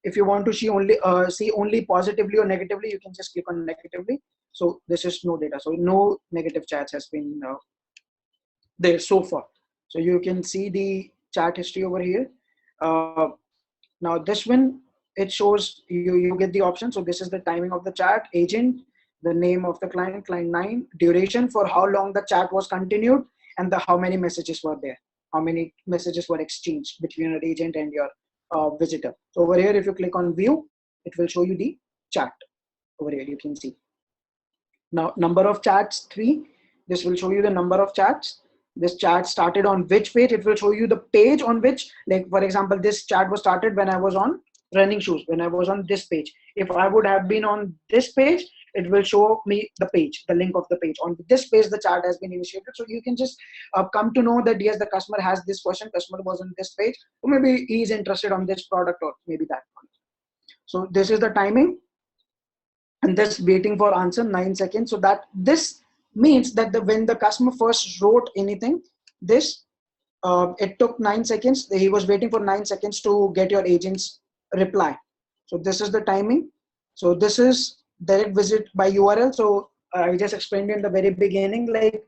if you want to see only positively or negatively, you can just click on negatively. So this is no data. So no negative chats has been there so far. So you can see the chat history over here. Now this one, it shows you get the option. So this is the timing of the chat, agent, the name of the client, client 9, duration for how long the chat was continued, and how many messages were there, how many messages were exchanged between your agent and your visitor. So over here, if you click on view, it will show you the chat. Over here you can see. Now number of chats 3. This will show you the number of chats. This chat started on which page. It will show you the page on which, like for example, this chat was started when I was on running shoes, when I was on this page. If I would have been on this page, it will show me the page, the link of the page. On this page, the chat has been initiated. So you can just come to know that yes, the customer has this question, customer was on this page, or maybe he is interested on this product or maybe that one. So this is the timing, and this waiting for answer 9 seconds. So that this means that when the customer first wrote anything, this it took 9 seconds. He was waiting for 9 seconds to get your agent's reply. So this is the timing. So this is direct visit by URL. So I just explained in the very beginning, like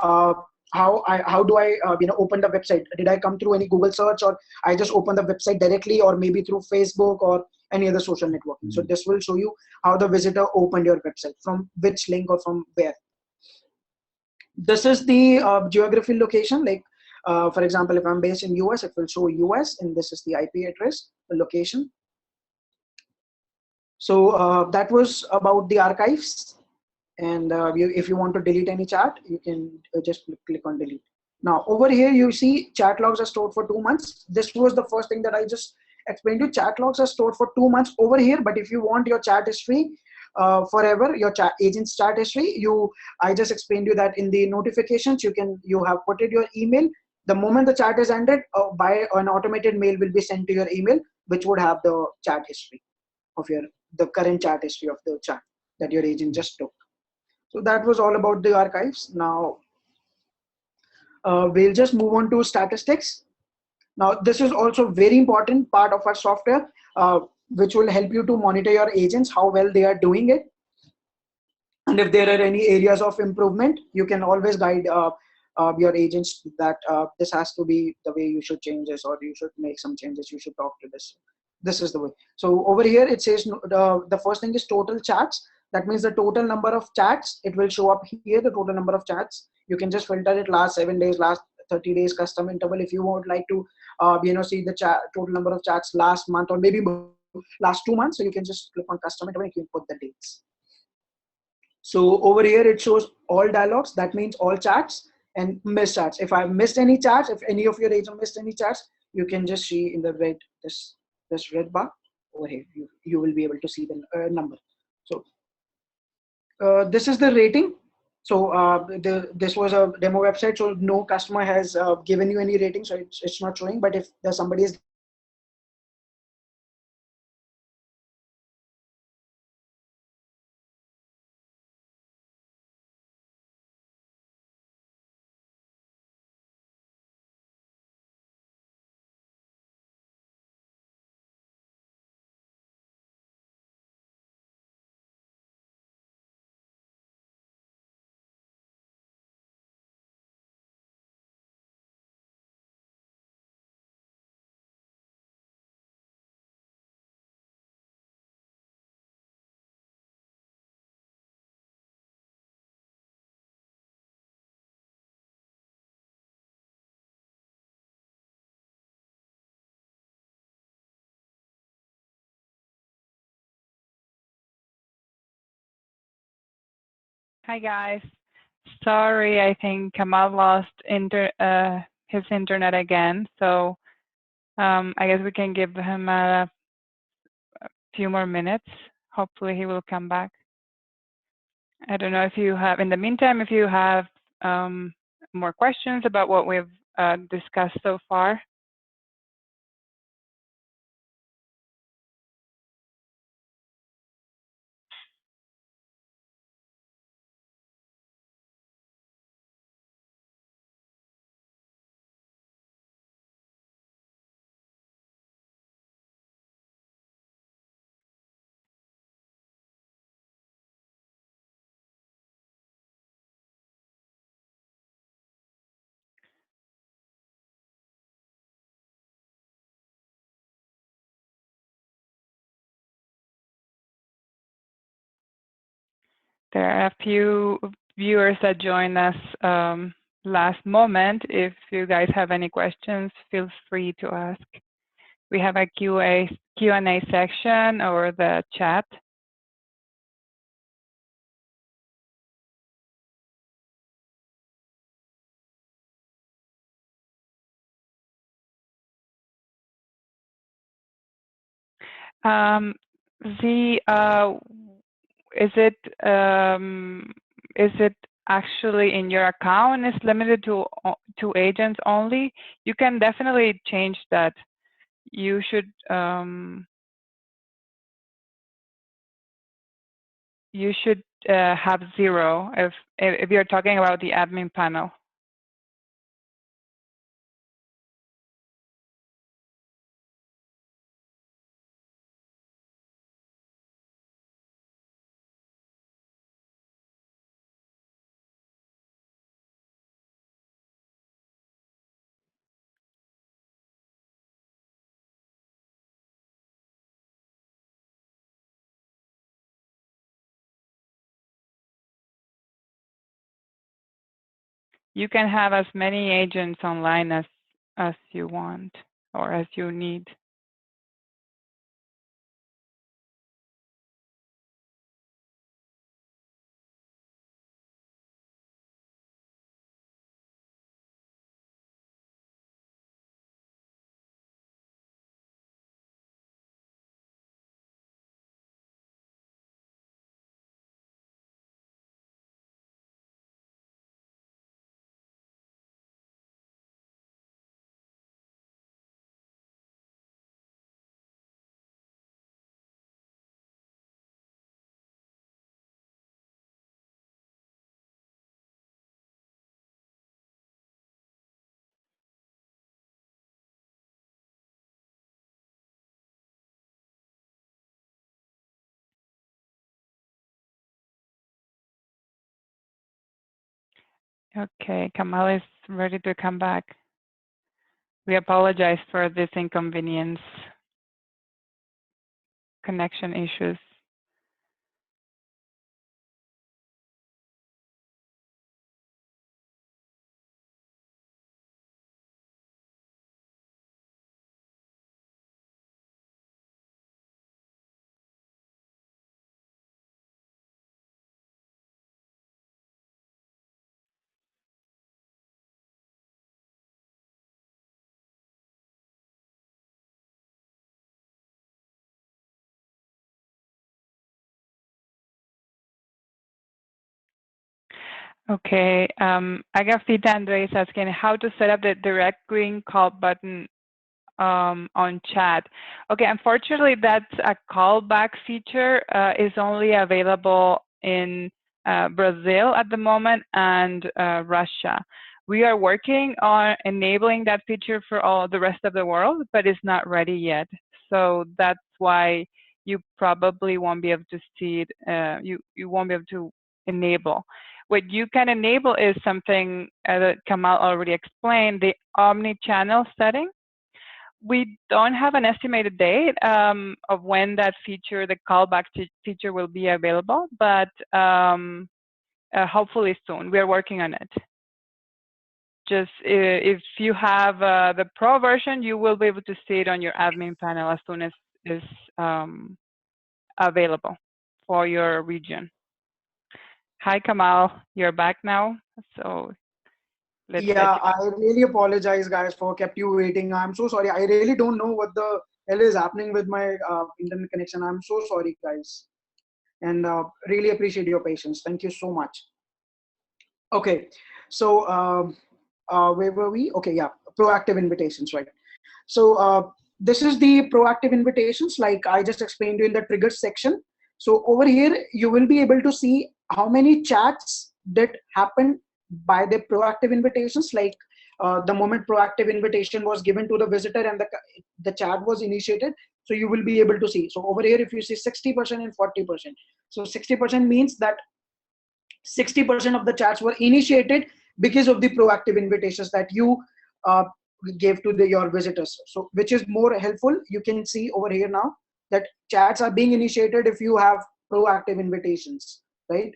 how do I open the website? Did I come through any Google search, or I just open the website directly, or maybe through Facebook or any other social networking? So this will show you how the visitor opened your website, from which link or from where. This is the geography location. Like for example, if I'm based in US, it will show US, and this is the IP address, the location. So that was about the archives. And if you want to delete any chat, you can just click on delete. Now over here, you see chat logs are stored for 2 months. This was the first thing that I just explained to you. Chat logs are stored for 2 months over here. But if you want your chat history forever your agent's chat history. I just explained you that in the notifications you have put it your email. The moment the chat is ended, by an automated mail will be sent to your email, which would have the chat history of the current chat history of the chat that your agent just took. So that was all about the archives. Now we'll just move on to statistics. Now this is also very important part of our software, which will help you to monitor your agents, how well they are doing it. And if there are any areas of improvement, you can always guide your agents that this has to be the way you should change this, or you should make some changes, you should talk to this is the way. So over here it says the first thing is total chats. That means the total number of chats. It will show up here, the total number of chats. You can just filter it last 7 days, last 30 days, custom interval. If you would like to see the total number of chats last month, or maybe last 2 months, so you can just click on custom interval and you can put the dates. So over here it shows all dialogues, that means all chats, and missed chats. If I've missed any chats, if any of your agents missed any chats, you can just see in the red, this red bar over here, you will be able to see the number. So this is the rating. So this was a demo website, so no customer has given you any rating, so it's not showing. But if there's somebody is Hi guys, sorry, I think Kamal lost his internet again, so I guess we can give him a few more minutes. Hopefully he will come back. I don't know if you have, in the meantime, if you have more questions about what we've discussed so far. There are a few viewers that joined us last moment. If you guys have any questions, feel free to ask. We have a Q&A section or the chat. Is it actually in your account is limited to agents only? You can definitely change that. You should have 0 if you're talking about the admin panel. You can have as many agents online as you want or as you need. Okay, Kamal is ready to come back. We apologize for this inconvenience, connection issues. Okay, Agafita Andre is asking how to set up the direct green call button on chat. Okay, unfortunately, that's a callback feature is only available in Brazil at the moment and Russia. We are working on enabling that feature for all the rest of the world, but it's not ready yet. So that's why you probably won't be able to see it. You won't be able to enable. What you can enable is something that Kamal already explained, the omni-channel setting. We don't have an estimated date of when that feature, the callback feature, will be available, but hopefully soon. We're working on it. Just if you have the pro version, you will be able to see it on your admin panel as soon as it's available for your region. Hi, Kamal. You're back now. So yeah, I really apologize, guys, for kept you waiting. I'm so sorry. I really don't know what the hell is happening with my internet connection. I'm so sorry, guys, and really appreciate your patience. Thank you so much. Okay, so where were we? Okay, yeah, proactive invitations, right? So this is the proactive invitations, like I just explained you in the triggers section. So over here, you will be able to see how many chats did happen by the proactive invitations, like the moment proactive invitation was given to the visitor and the chat was initiated. So you will be able to see. So over here, if you see 60% and 40%. So 60% means that 60% of the chats were initiated because of the proactive invitations that you uh, gave to your visitors. So which is more helpful, you can see over here now that chats are being initiated if you have proactive invitations, right?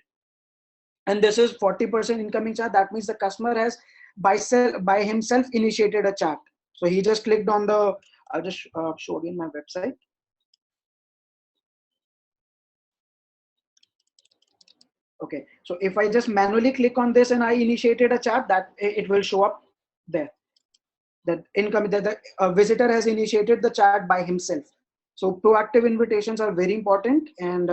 And this is 40% incoming chat. That means the customer has by himself initiated a chat. So he just clicked on the, I'll just show you in my website. Okay, so if I just manually click on this and I initiated a chat, that it will show up there. That income that the visitor has initiated the chat by himself. So proactive invitations are very important. And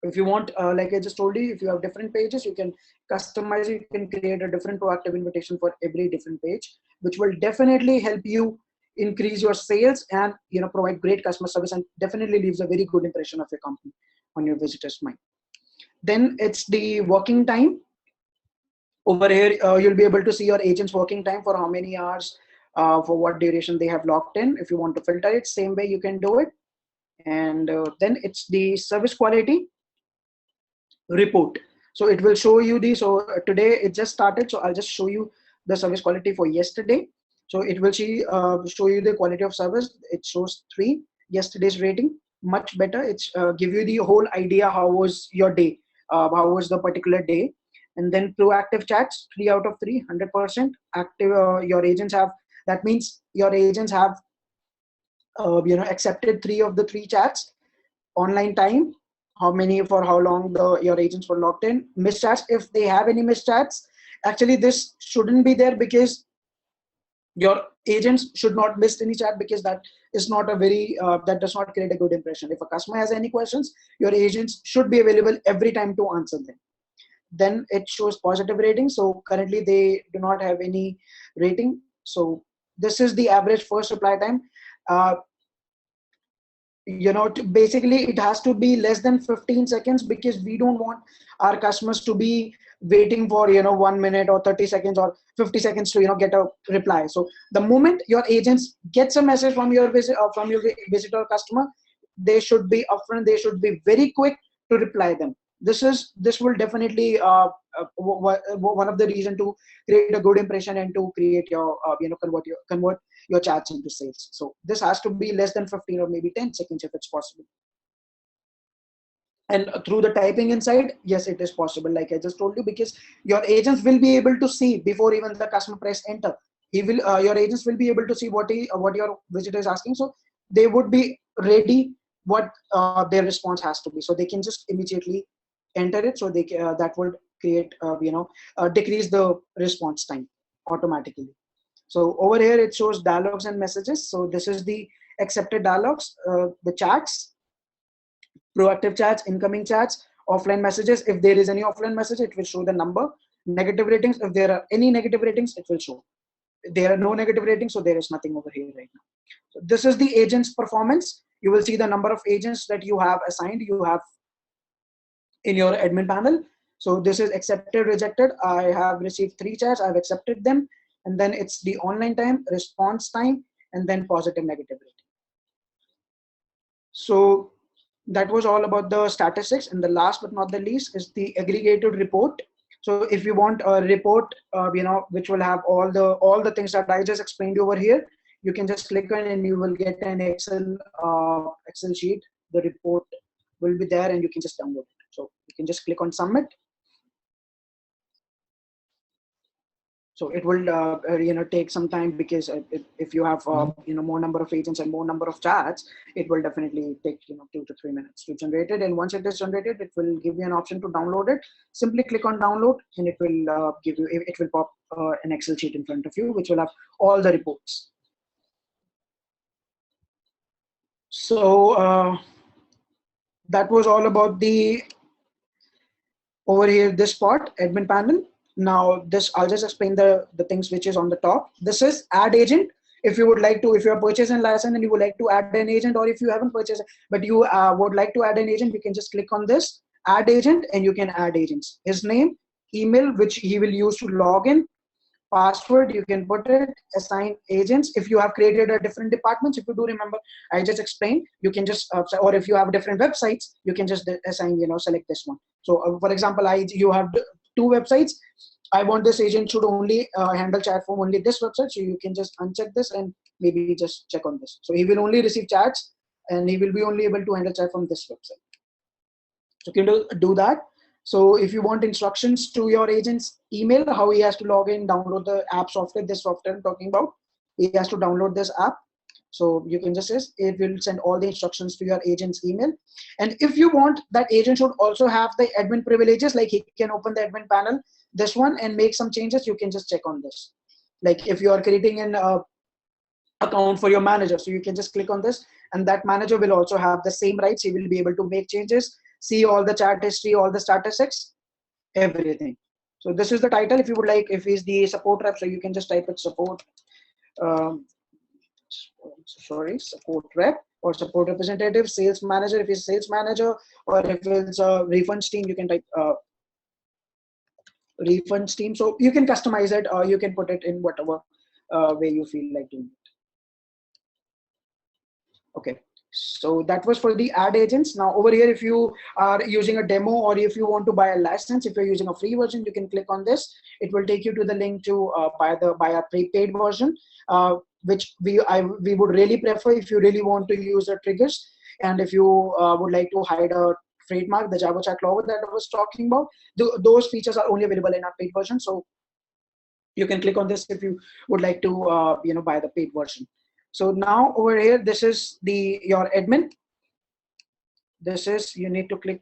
if you want, like I just told you, if you have different pages, you can customize it. You can create a different proactive invitation for every different page, which will definitely help you increase your sales and provide great customer service, and definitely leaves a very good impression of your company on your visitors' mind. Then it's the working time. Over here, you'll be able to see your agent's working time for how many hours, for what duration they have logged in. If you want to filter it, same way you can do it. And then it's the service quality report. So it will show you the, so today it just started. So I'll just show you the service quality for yesterday. So it will show you the quality of service. It shows 3, yesterday's rating, much better. It's give you the whole idea how was your day, how was the particular day. And then proactive chats, 3 out of 3, 100% active. Your agents have, that means your agents have accepted 3 of the 3 chats. Online time, how many, for how long your agents were logged in. Missed chats, if they have any missed chats, actually this shouldn't be there, because your agents should not miss any chat, because that is not a very that does not create a good impression. If a customer has any questions, your agents should be available every time to answer them. Then it shows positive rating. So currently they do not have any rating. So this is the average first reply time. Basically it has to be less than 15 seconds, because we don't want our customers to be waiting for 1 minute or 30 seconds or 50 seconds to get a reply. So the moment your agents gets a message from your visitor customer, they should be upfront, they should be very quick to reply them. this will definitely one of the reason to create a good impression and to create your convert your chats into sales. So this has to be less than 15 or maybe 10 seconds if it's possible. And through the typing inside, yes, it is possible, like I just told you, because your agents will be able to see before even the customer press enter. He will your agents will be able to see what your visitor is asking, so they would be ready what their response has to be, so they can just immediately enter it. So they that would create decrease the response time automatically. So over here it shows dialogues and messages. So this is the accepted dialogues, the chats, proactive chats, incoming chats, offline messages. If there is any offline message, it will show the number. Negative ratings, if there are any negative ratings, it will show. There are no negative ratings, so there is nothing over here right now. So this is the agent's performance. You will see the number of agents that you have assigned, you have in your admin panel. So this is accepted, rejected. I have received 3 chats, I've accepted them. And then it's the online time, response time, and then positive, negative rating. So that was all about the statistics. And the last but not the least is the aggregated report. So if you want a report, which will have all the things that I just explained over here, you can just click on and you will get an Excel sheet. The report will be there and you can just download it. So you can just click on submit. So it will take some time, because if you have more number of agents and more number of chats, it will definitely take 2 to 3 minutes to generate it. And once it is generated, it will give you an option to download it. Simply click on download and it will it will pop an Excel sheet in front of you, which will have all the reports. So that was all about the over here, this part, admin panel. Now this, I'll just explain the things which is on the top. This is add agent. If you would like to, if you are purchasing license and you would like to add an agent, or if you haven't purchased but you would like to add an agent, you can just click on this add agent and you can add agents. His name, email which he will use to log in, password you can put it, assign agents. If you have created a different departments, if you do remember, I just explained, you can just or if you have different websites, you can just assign, select this one. So for example, you have 2 websites. I want this agent should only handle chat from only this website, so you can just uncheck this and maybe just check on this. So he will only receive chats and he will be only able to handle chat from this website. So you can do that. So if you want instructions to your agent's email, how he has to log in, download the app software, this software I'm talking about, he has to download this app. So you can just say, it will send all the instructions to your agent's email. And if you want, that agent should also have the admin privileges, like he can open the admin panel, this one, and make some changes. You can just check on this. Like if you are creating an account for your manager, so you can just click on this, and that manager will also have the same rights. He will be able to make changes, see all the chat history, all the statistics, everything. So this is the title. If you would like, if he's the support rep, so you can just type it support, support rep or support representative, sales manager if he's sales manager, or if it's a refunds team, you can type refunds team. So you can customize it, or you can put it in whatever way you feel like doing it. Okay, so that was for the ad agents. Now over here, if you are using a demo, or if you want to buy a license, if you're using a free version, you can click on this. It will take you to the link to buy a prepaid version, which we would really prefer if you really want to use the triggers, and if you would like to hide a trademark, the JivoChat logo that I was talking about. Those features are only available in our paid version. So you can click on this if you would like to buy the paid version. So now over here, this is your admin. This is, you need to click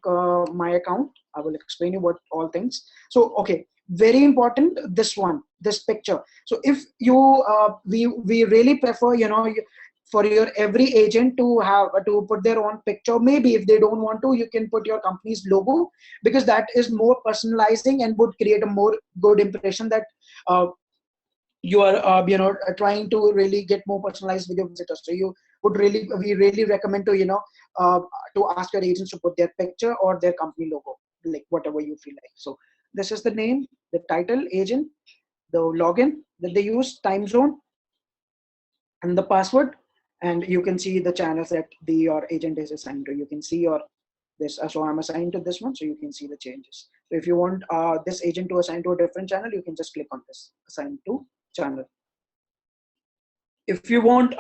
my account. I will explain you what all things. So okay, very important, this picture. So if you we really prefer for your every agent to have to put their own picture. Maybe if they don't want to, you can put your company's logo, because that is more personalizing and would create a more good impression that you are trying to really get more personalized with your visitors. So we really recommend to to ask your agents to put their picture or their company logo, like whatever you feel like. So this is the name, the title, agent, the login that they use, time zone, and the password. And you can see the channels that your agent is assigned to. You can see your this. So I'm assigned to this one, so you can see the changes. So if you want this agent to assign to a different channel, you can just click on this, assign to channel. If you want,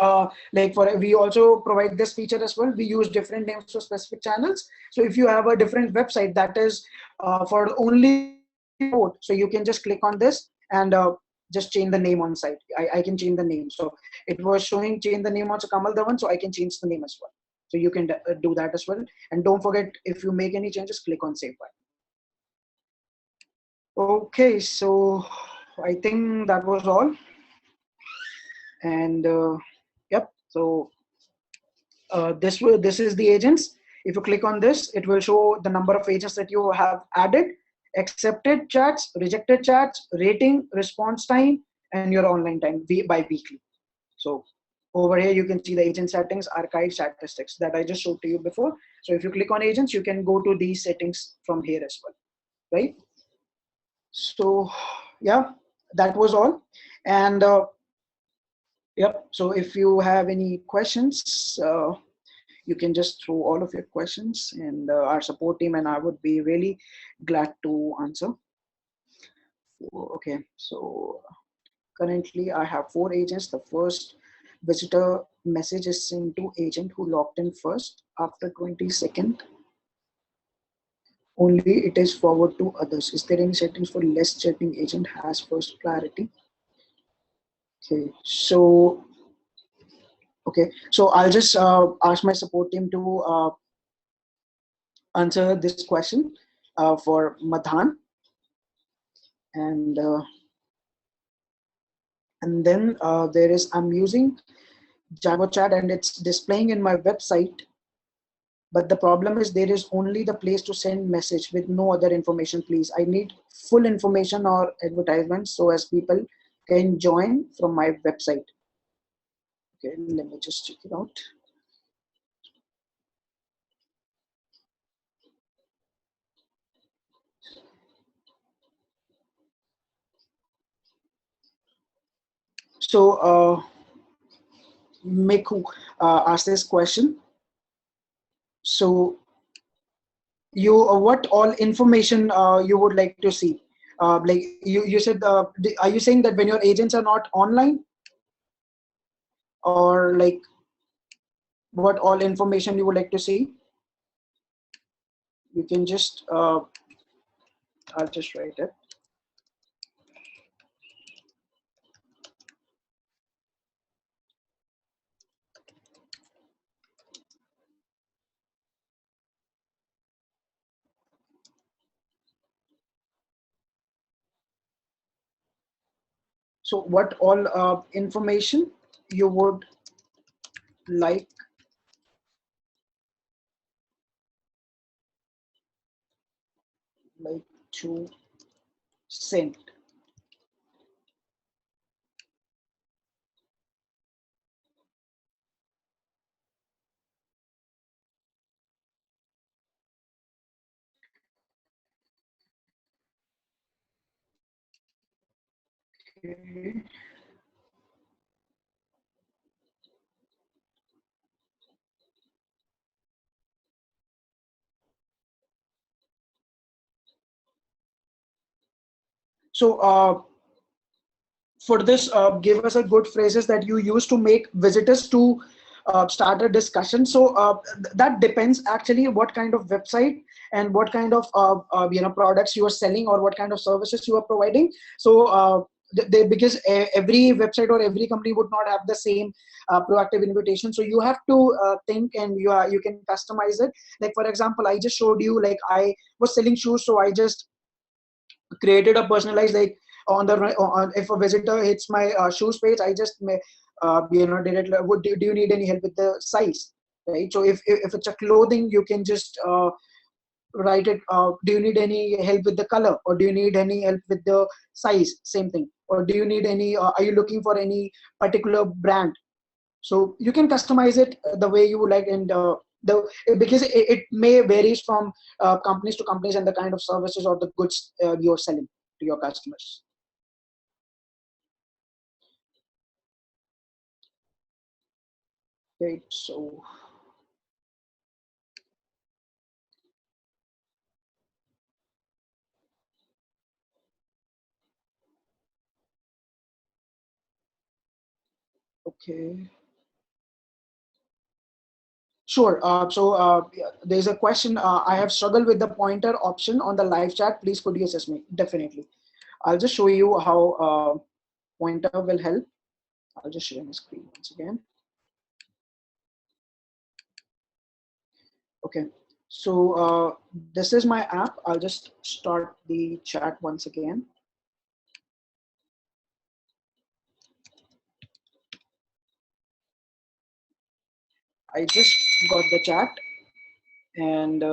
like we also provide this feature as well. We use different names for specific channels. So if you have a different website that is for only report, so you can just click on this and just change the name on site. I can change the name. So it was showing change the name on Kamal Dhawan, so I can change the name as well. So you can do that as well. And don't forget, if you make any changes, click on save button. Okay, so I think that was all. And yep, so this is the agents. If you click on this, it will show the number of agents that you have added, accepted chats, rejected chats, rating, response time, and your online time by weekly. So over here you can see the agent settings, archive, statistics that I just showed to you before. So if you click on agents, you can go to these settings from here as well, right? So yeah, that was all. And yep, so if you have any questions, you can just throw all of your questions, and our support team and I would be really glad to answer. Okay, so currently I have 4 agents. The first visitor message is sent to agent who logged in first. After 20 seconds, only it is forward to others. Is there any settings for less chatting agent has first priority? Okay, so I'll just ask my support team to answer this question for Madhan, and then there is, I'm using JivoChat and it's displaying in my website, but the problem is there is only the place to send message with no other information. Please, I need full information or advertisements so as people can join from my website. Okay, let me just check it out. So Miku asked this question. So you what all information you would like to see? Like you said, are you saying that when your agents are not online, or like what all information you would like to see? You can just I'll just write it. So what all information you would like to send? Okay. So for this, give us a good phrases that you use to make visitors to start a discussion. So that depends actually what kind of website and what kind of products you are selling or what kind of services you are providing. So because every website or every company would not have the same proactive invitation. So you have to think, and you can customize it. Like for example, I just showed you, like I was selling shoes, so I just created a personalized, like if a visitor hits my shoes page, I just did it, do you need any help with the size, right? So if it's a clothing, you can just write it, do you need any help with the color, or do you need any help with the size, same thing, or do you need any are you looking for any particular brand? So you can customize it the way you would like, and because it may varies from companies to companies, and the kind of services or the goods you're selling to your customers. Right. So Okay. Sure. There's a question. I have struggled with the pointer option on the live chat. Please could you assist me? Definitely. I'll just show you how pointer will help. I'll just share my screen once again. Okay. So this is my app. I'll just start the chat once again. I just got the chat, and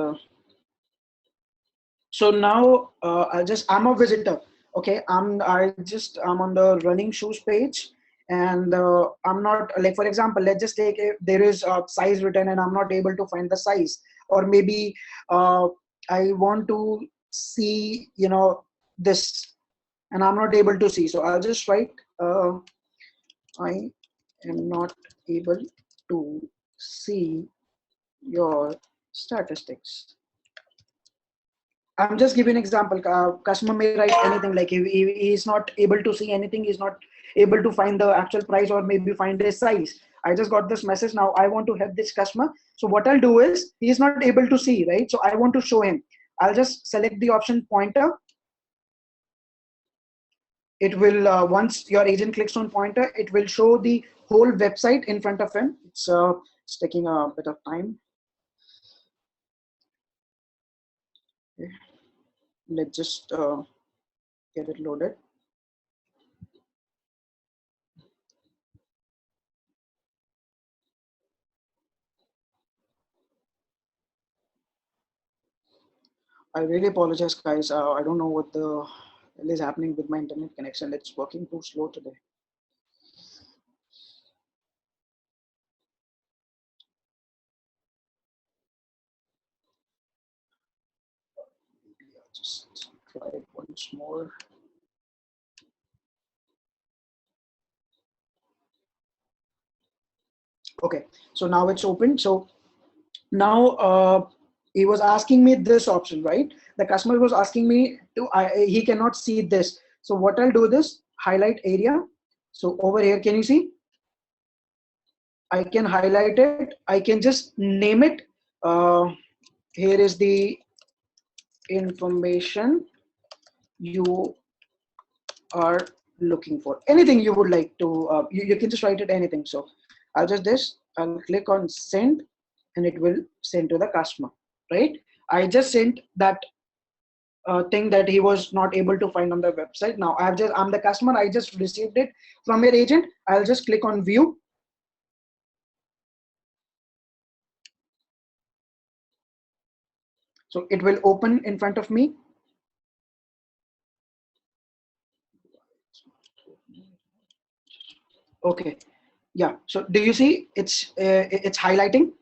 so now I'm a visitor. Okay, I'm on the running shoes page, and I'm not, like, for example, let's just take if there is a size written and I'm not able to find the size, or maybe I want to see, this, and I'm not able to see. So I'll just write I am not able to see your statistics. I'm just giving an example. Customer may write anything, like if he is not able to see anything, he's not able to find the actual price or maybe find his size. I just got this message. Now I want to help this customer. So what I'll do is, he is not able to see, right? So I want to show him. I'll just select the option pointer. It will, once your agent clicks on pointer, it will show the whole website in front of him. It's taking a bit of time. Okay. Let's just get it loaded. I really apologize, guys. I don't know what the hell is happening with my internet connection. It's working too slow today. Maybe I'll just try it once more. Okay, so now it's open. So now he was asking me this option, right? The customer was asking me to, he cannot see this. So what I'll do this, highlight area. So over here, can you see? I can highlight it. I can just name it. Here is the information you are looking for. Anything you would like to, you can just write it anything. So I'll click on send, and it will send to the customer, right? I just sent that thing that he was not able to find on the website. Now I'm the customer. I just received it from your agent. I'll just click on view. So it will open in front of me. Okay, yeah. So do you see it's highlighting?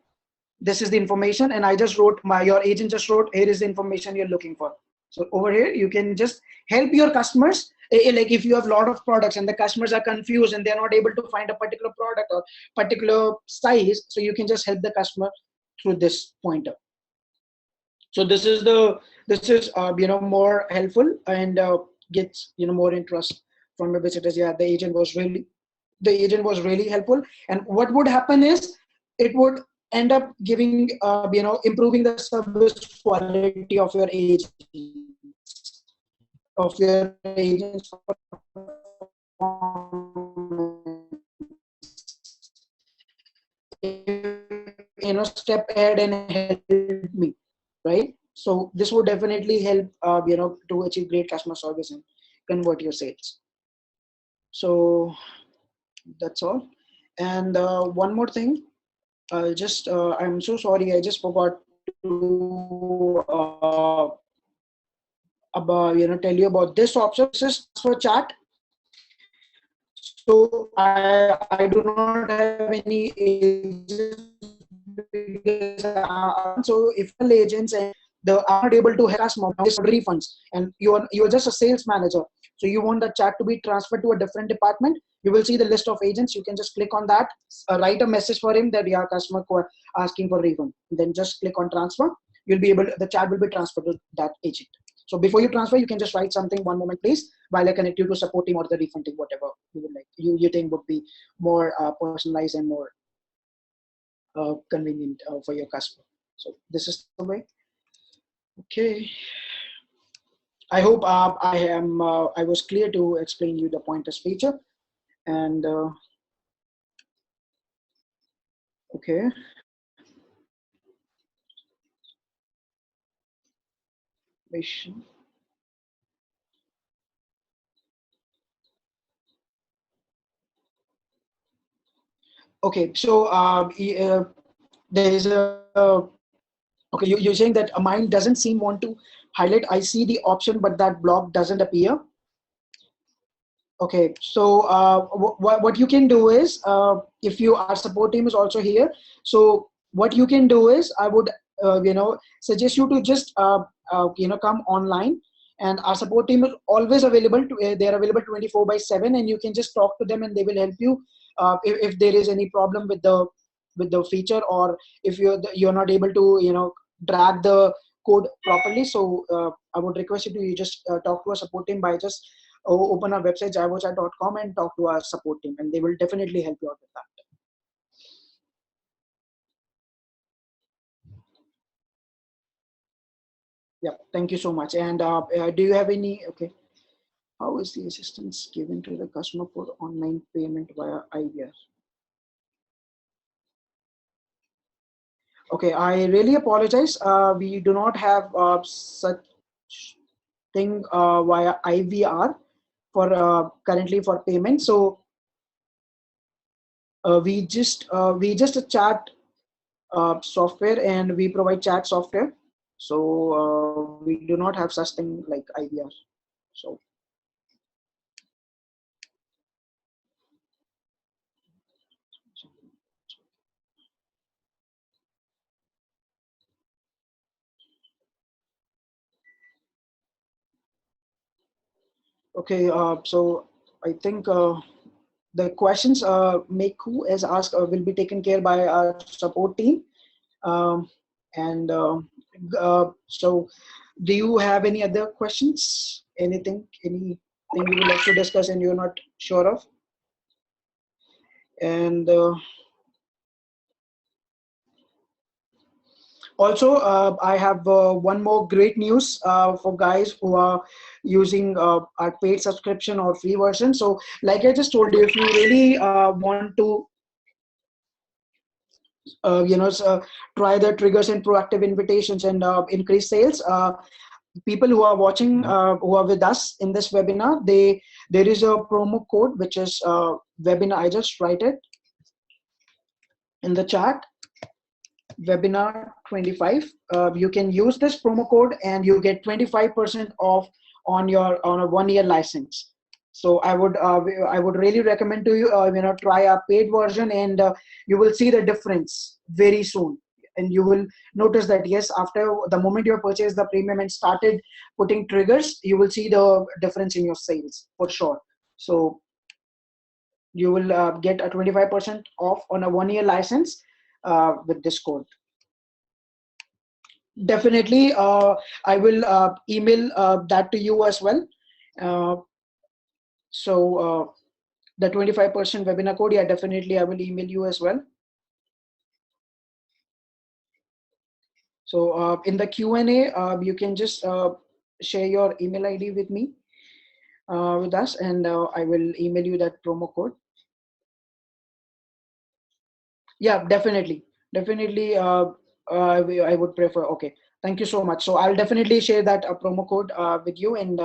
This is the information, and I just wrote, your agent just wrote, here is the information you're looking for. So over here, you can just help your customers. Like if you have a lot of products and the customers are confused and they're not able to find a particular product or particular size, so you can just help the customer through this pointer. So this is more helpful and gets more interest from the visitors. Yeah, the agent was really helpful. And what would happen is, it would end up giving improving the service quality of your agents step ahead and help me, right? So this would definitely help to achieve great customer service and convert your sales. So that's all. And one more thing, I'm so sorry, I just forgot to tell you about this option. This is for chat. So I do not have any agents, so if all agents and are not able to help us this refunds, and you're just a sales manager, so you want the chat to be transferred to a different department, you will see the list of agents. You can just click on that, write a message for him that your customer asking for refund, then just click on transfer. You'll be able, the chat will be transferred to that agent. So before you transfer, you can just write something, one moment please, while I connect you to support team or the refund team, whatever you would like, you think would be more personalized and more convenient for your customer. So this is the way. Okay. I hope I was clear to explain you the pointers feature. And okay. Okay, so there is a, okay, you're saying that mine doesn't seem want to highlight. I see the option, but that block doesn't appear. Okay, so what you can do is, if you, our support team is also here, so what you can do is, I would suggest you to just come online, and our support team is always available to, they're available 24/7, and you can just talk to them and they will help you if there is any problem with the feature, or if you're not able to drag the code properly. So I would request you to just talk to our support team by just open our website JivoChat.com and talk to our support team, and they will definitely help you out with that. Yeah, thank you so much. And do you have any, okay, how is the assistance given to the customer for online payment via IVR? Okay, I really apologize. We do not have such thing via IVR for currently for payment. So we just a chat software, and we provide chat software. So we do not have such thing like IVR. So okay, so I think the questions Meku has asked will be taken care by our support team. Um, and so, do you have any other questions? Anything you would like to discuss and you're not sure of? And also, I have one more great news for guys who are using our paid subscription or free version. So, like I just told you, if you really want to try the triggers and proactive invitations and increase sales, people who are watching, who are with us in this webinar, there is a promo code which is webinar. I just write it in the chat, webinar 25. You can use this promo code and you get 25% off on a 1-year license. So I would really recommend to you try a paid version, and you will see the difference very soon. And you will notice that yes, after the moment you purchased the premium and started putting triggers, you will see the difference in your sales for sure. So you will get a 25% off on a 1-year license with this code. Definitely, I will email that to you as well. So the 25% webinar code, yeah, definitely I will email you as well. So in the Q&A, you can just share your email ID with me, with us, and I will email you that promo code. Yeah, definitely. I would prefer. Okay, thank you so much. So I'll definitely share that promo code with you, and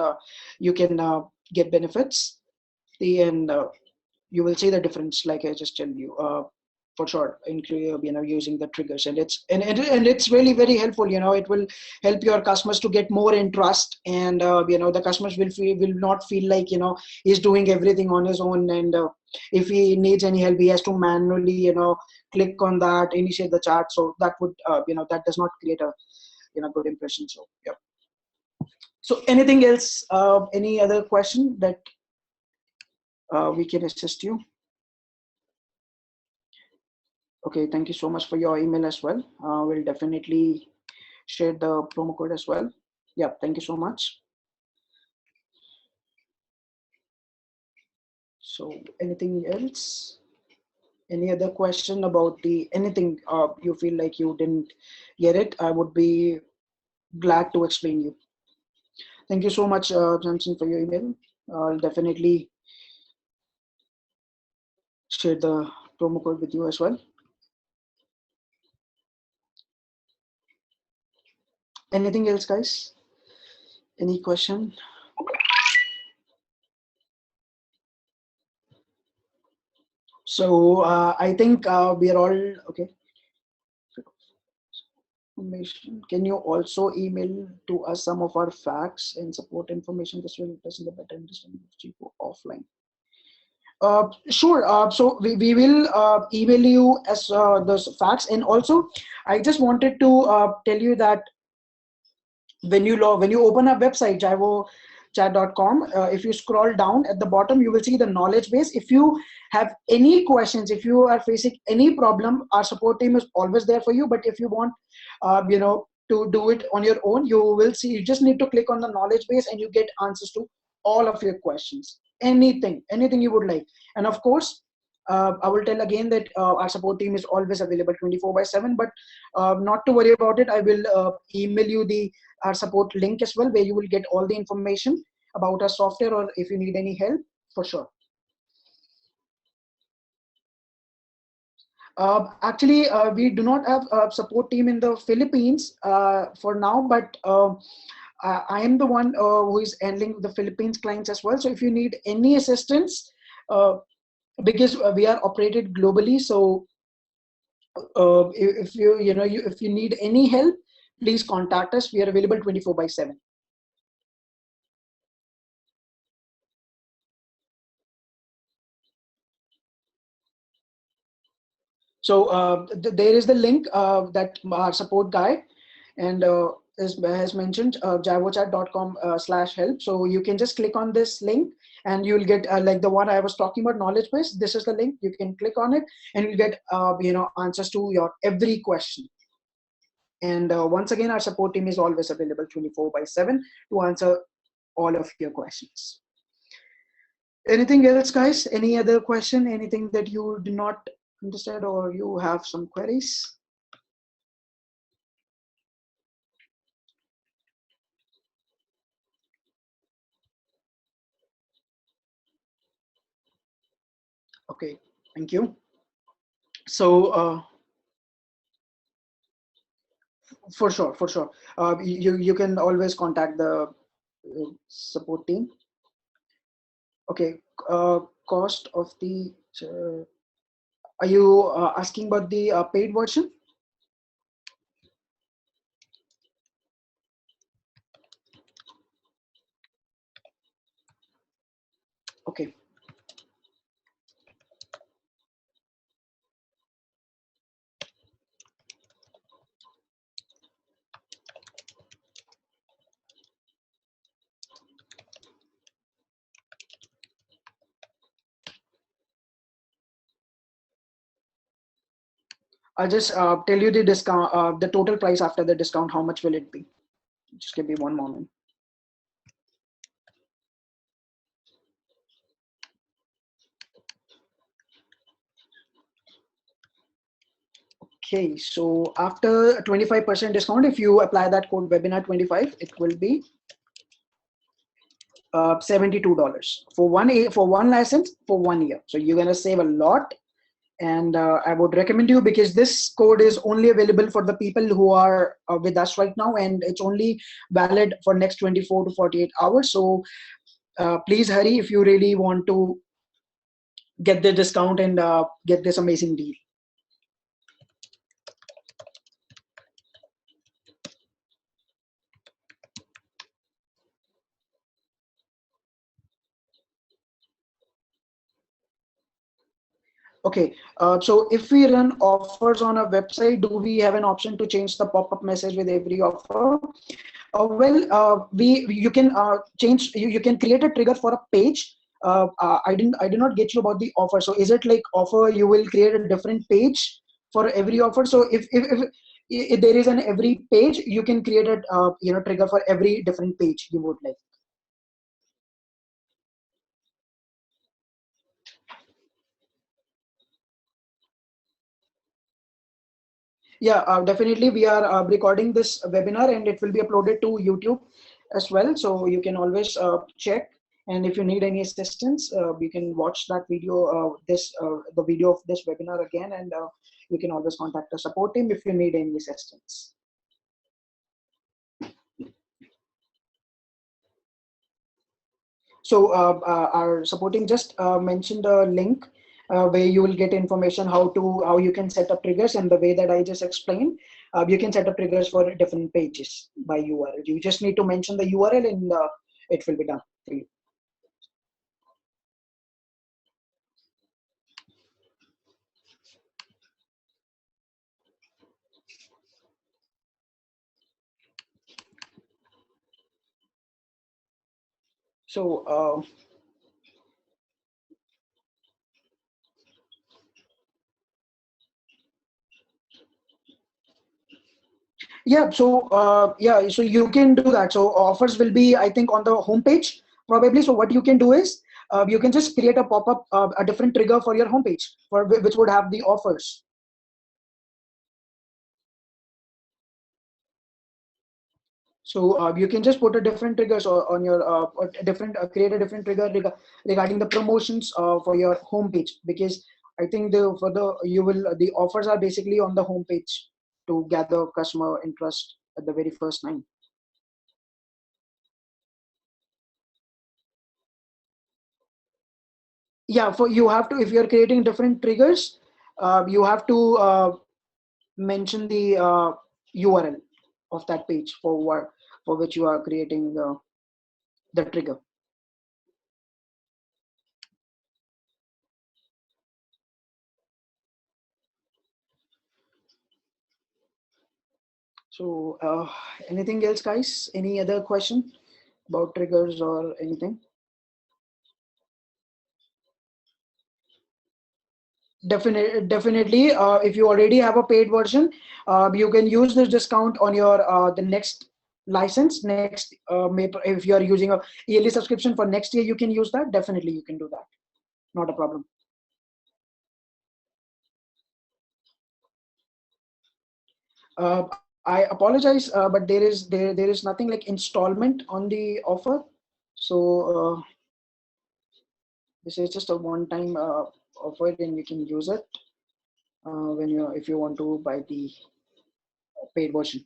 you can get benefits. And you will see the difference, like I just tell you. For sure, include using the triggers, and it's really very helpful. It will help your customers to get more in trust, and the customers will not feel like he's doing everything on his own, and if he needs any help, he has to manually click on that, initiate the chat. So that would that does not create a good impression. So yeah. So anything else? Any other question that we can assist you? Okay, thank you so much for your email as well. We'll definitely share the promo code as well. Yeah, thank you so much. So anything else? Any other question about the anything you feel like you didn't get it? I would be glad to explain you. Thank you so much, Johnson, for your email. I'll definitely share the promo code with you as well. Anything else, guys? Any question? So I think we are all okay. Can you also email to us some of our facts and support information? This will help us in the better understanding of Jivo offline. Sure. So we will email you as those facts, and also I just wanted to tell you that when you open our website JivoChat.com, if you scroll down at the bottom, you will see the knowledge base. If you have any questions, if you are facing any problem, our support team is always there for you. But if you want to do it on your own, you will see, you just need to click on the knowledge base and you get answers to all of your questions, anything you would like. And of course, I will tell again that our support team is always available 24/7, but not to worry about it. I will email you our support link as well, where you will get all the information about our software, or if you need any help, for sure. Actually, we do not have a support team in the Philippines for now, but I am the one who is handling the Philippines clients as well. So if you need any assistance, because we are operated globally, so if if you need any help, please contact us. We are available 24/7. So there is the link that our support guy and has mentioned, JivoChat.com/help. So you can just click on this link and you'll get like the one I was talking about, knowledge base. This is the link. You can click on it and you'll get answers to your every question. And once again, our support team is always available 24/7 to answer all of your questions. Anything else, guys? Any other question? Anything that you do not understand or you have some queries? Okay, thank you. So for sure, you can always contact the support team. Okay, cost of the. Are you asking about the paid version? Okay. I'll just tell you the discount, the total price after the discount. How much will it be? Just give me one moment. Okay, so after 25% discount, if you apply that code webinar25, it will be $72 for one license for 1 year. So you're gonna save a lot, and I would recommend you, because this code is only available for the people who are with us right now, and it's only valid for next 24 to 48 hours. So please hurry if you really want to get the discount and get this amazing deal. Okay, so if we run offers on a website, do we have an option to change the pop-up message with every offer? You can change. You can create a trigger for a page. I did not get you about the offer. So is it like offer? You will create a different page for every offer. So if if there is an every page, you can create a trigger for every different page you would like. Yeah, definitely. We are recording this webinar and it will be uploaded to YouTube as well. So you can always check. And if you need any assistance, you can watch that video, the video of this webinar again, and you can always contact the support team if you need any assistance. So our supporting just mentioned a link where you will get information how you can set up triggers, and the way that I just explained, you can set up triggers for different pages by URL. You just need to mention the URL and it will be done for you. So yeah, so you can do that. So offers will be, I think, on the homepage probably. So what you can do is you can just create a pop-up, a different trigger for your homepage for which would have the offers. So you can just put a different triggers on your create a different trigger regarding the promotions for your homepage, because I think the offers are basically on the homepage to gather customer interest at the very first time. Yeah, for you have to, if you're creating different triggers, you have to mention the URL of that page for which you are creating the trigger. So anything else, guys? Any other question about triggers or anything? Definitely. If you already have a paid version, you can use this discount on your the next license. If you are using a yearly subscription for next year, you can use that. Definitely, you can do that. Not a problem. I apologize, but there is nothing like installment on the offer. So this is just a one-time offer, and you can use it if you want to buy the paid version.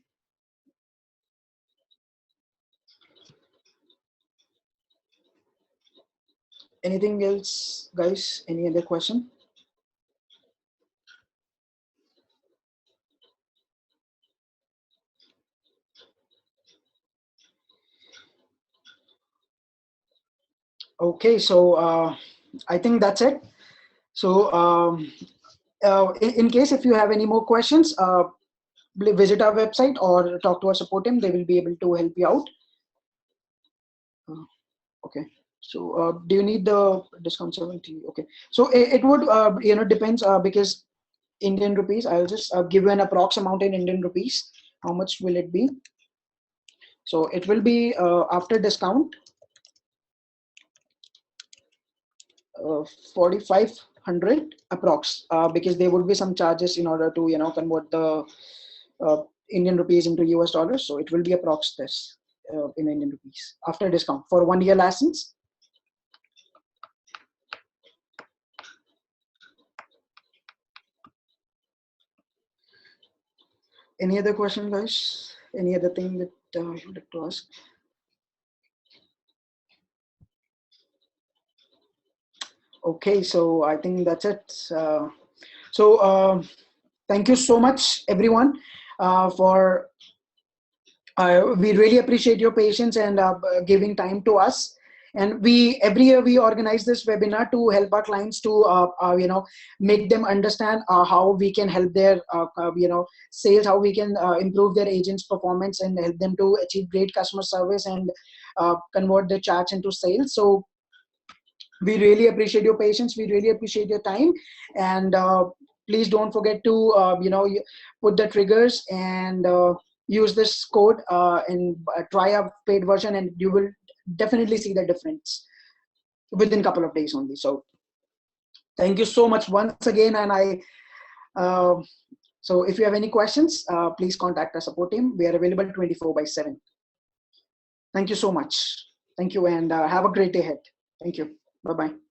Anything else, guys? Any other question? Okay, so I think that's it. So in case if you have any more questions, visit our website or talk to our support team. They will be able to help you out. Okay. So do you need the discount 70? Okay. So it would depends because Indian rupees. I'll just give you an approx amount in Indian rupees. How much will it be? So it will be after discount 4,500 approx, because there would be some charges in order to convert the Indian rupees into US dollars. So it will be approx this in Indian rupees after discount for 1 year license. Any other question, guys? Any other thing that you'd like to ask? Okay, so I think that's it. Thank you so much, everyone, for we really appreciate your patience and giving time to us. And every year we organize this webinar to help our clients to make them understand how we can help their sales, how we can improve their agents' performance and help them to achieve great customer service and convert their chats into sales. So we really appreciate your patience. We really appreciate your time. And please don't forget to put the triggers and use this code and try a paid version, and you will definitely see the difference within a couple of days only. So thank you so much once again, and so if you have any questions, please contact our support team. We are available 24/7. Thank you so much. Thank you, and have a great day ahead. Thank you. Bye-bye.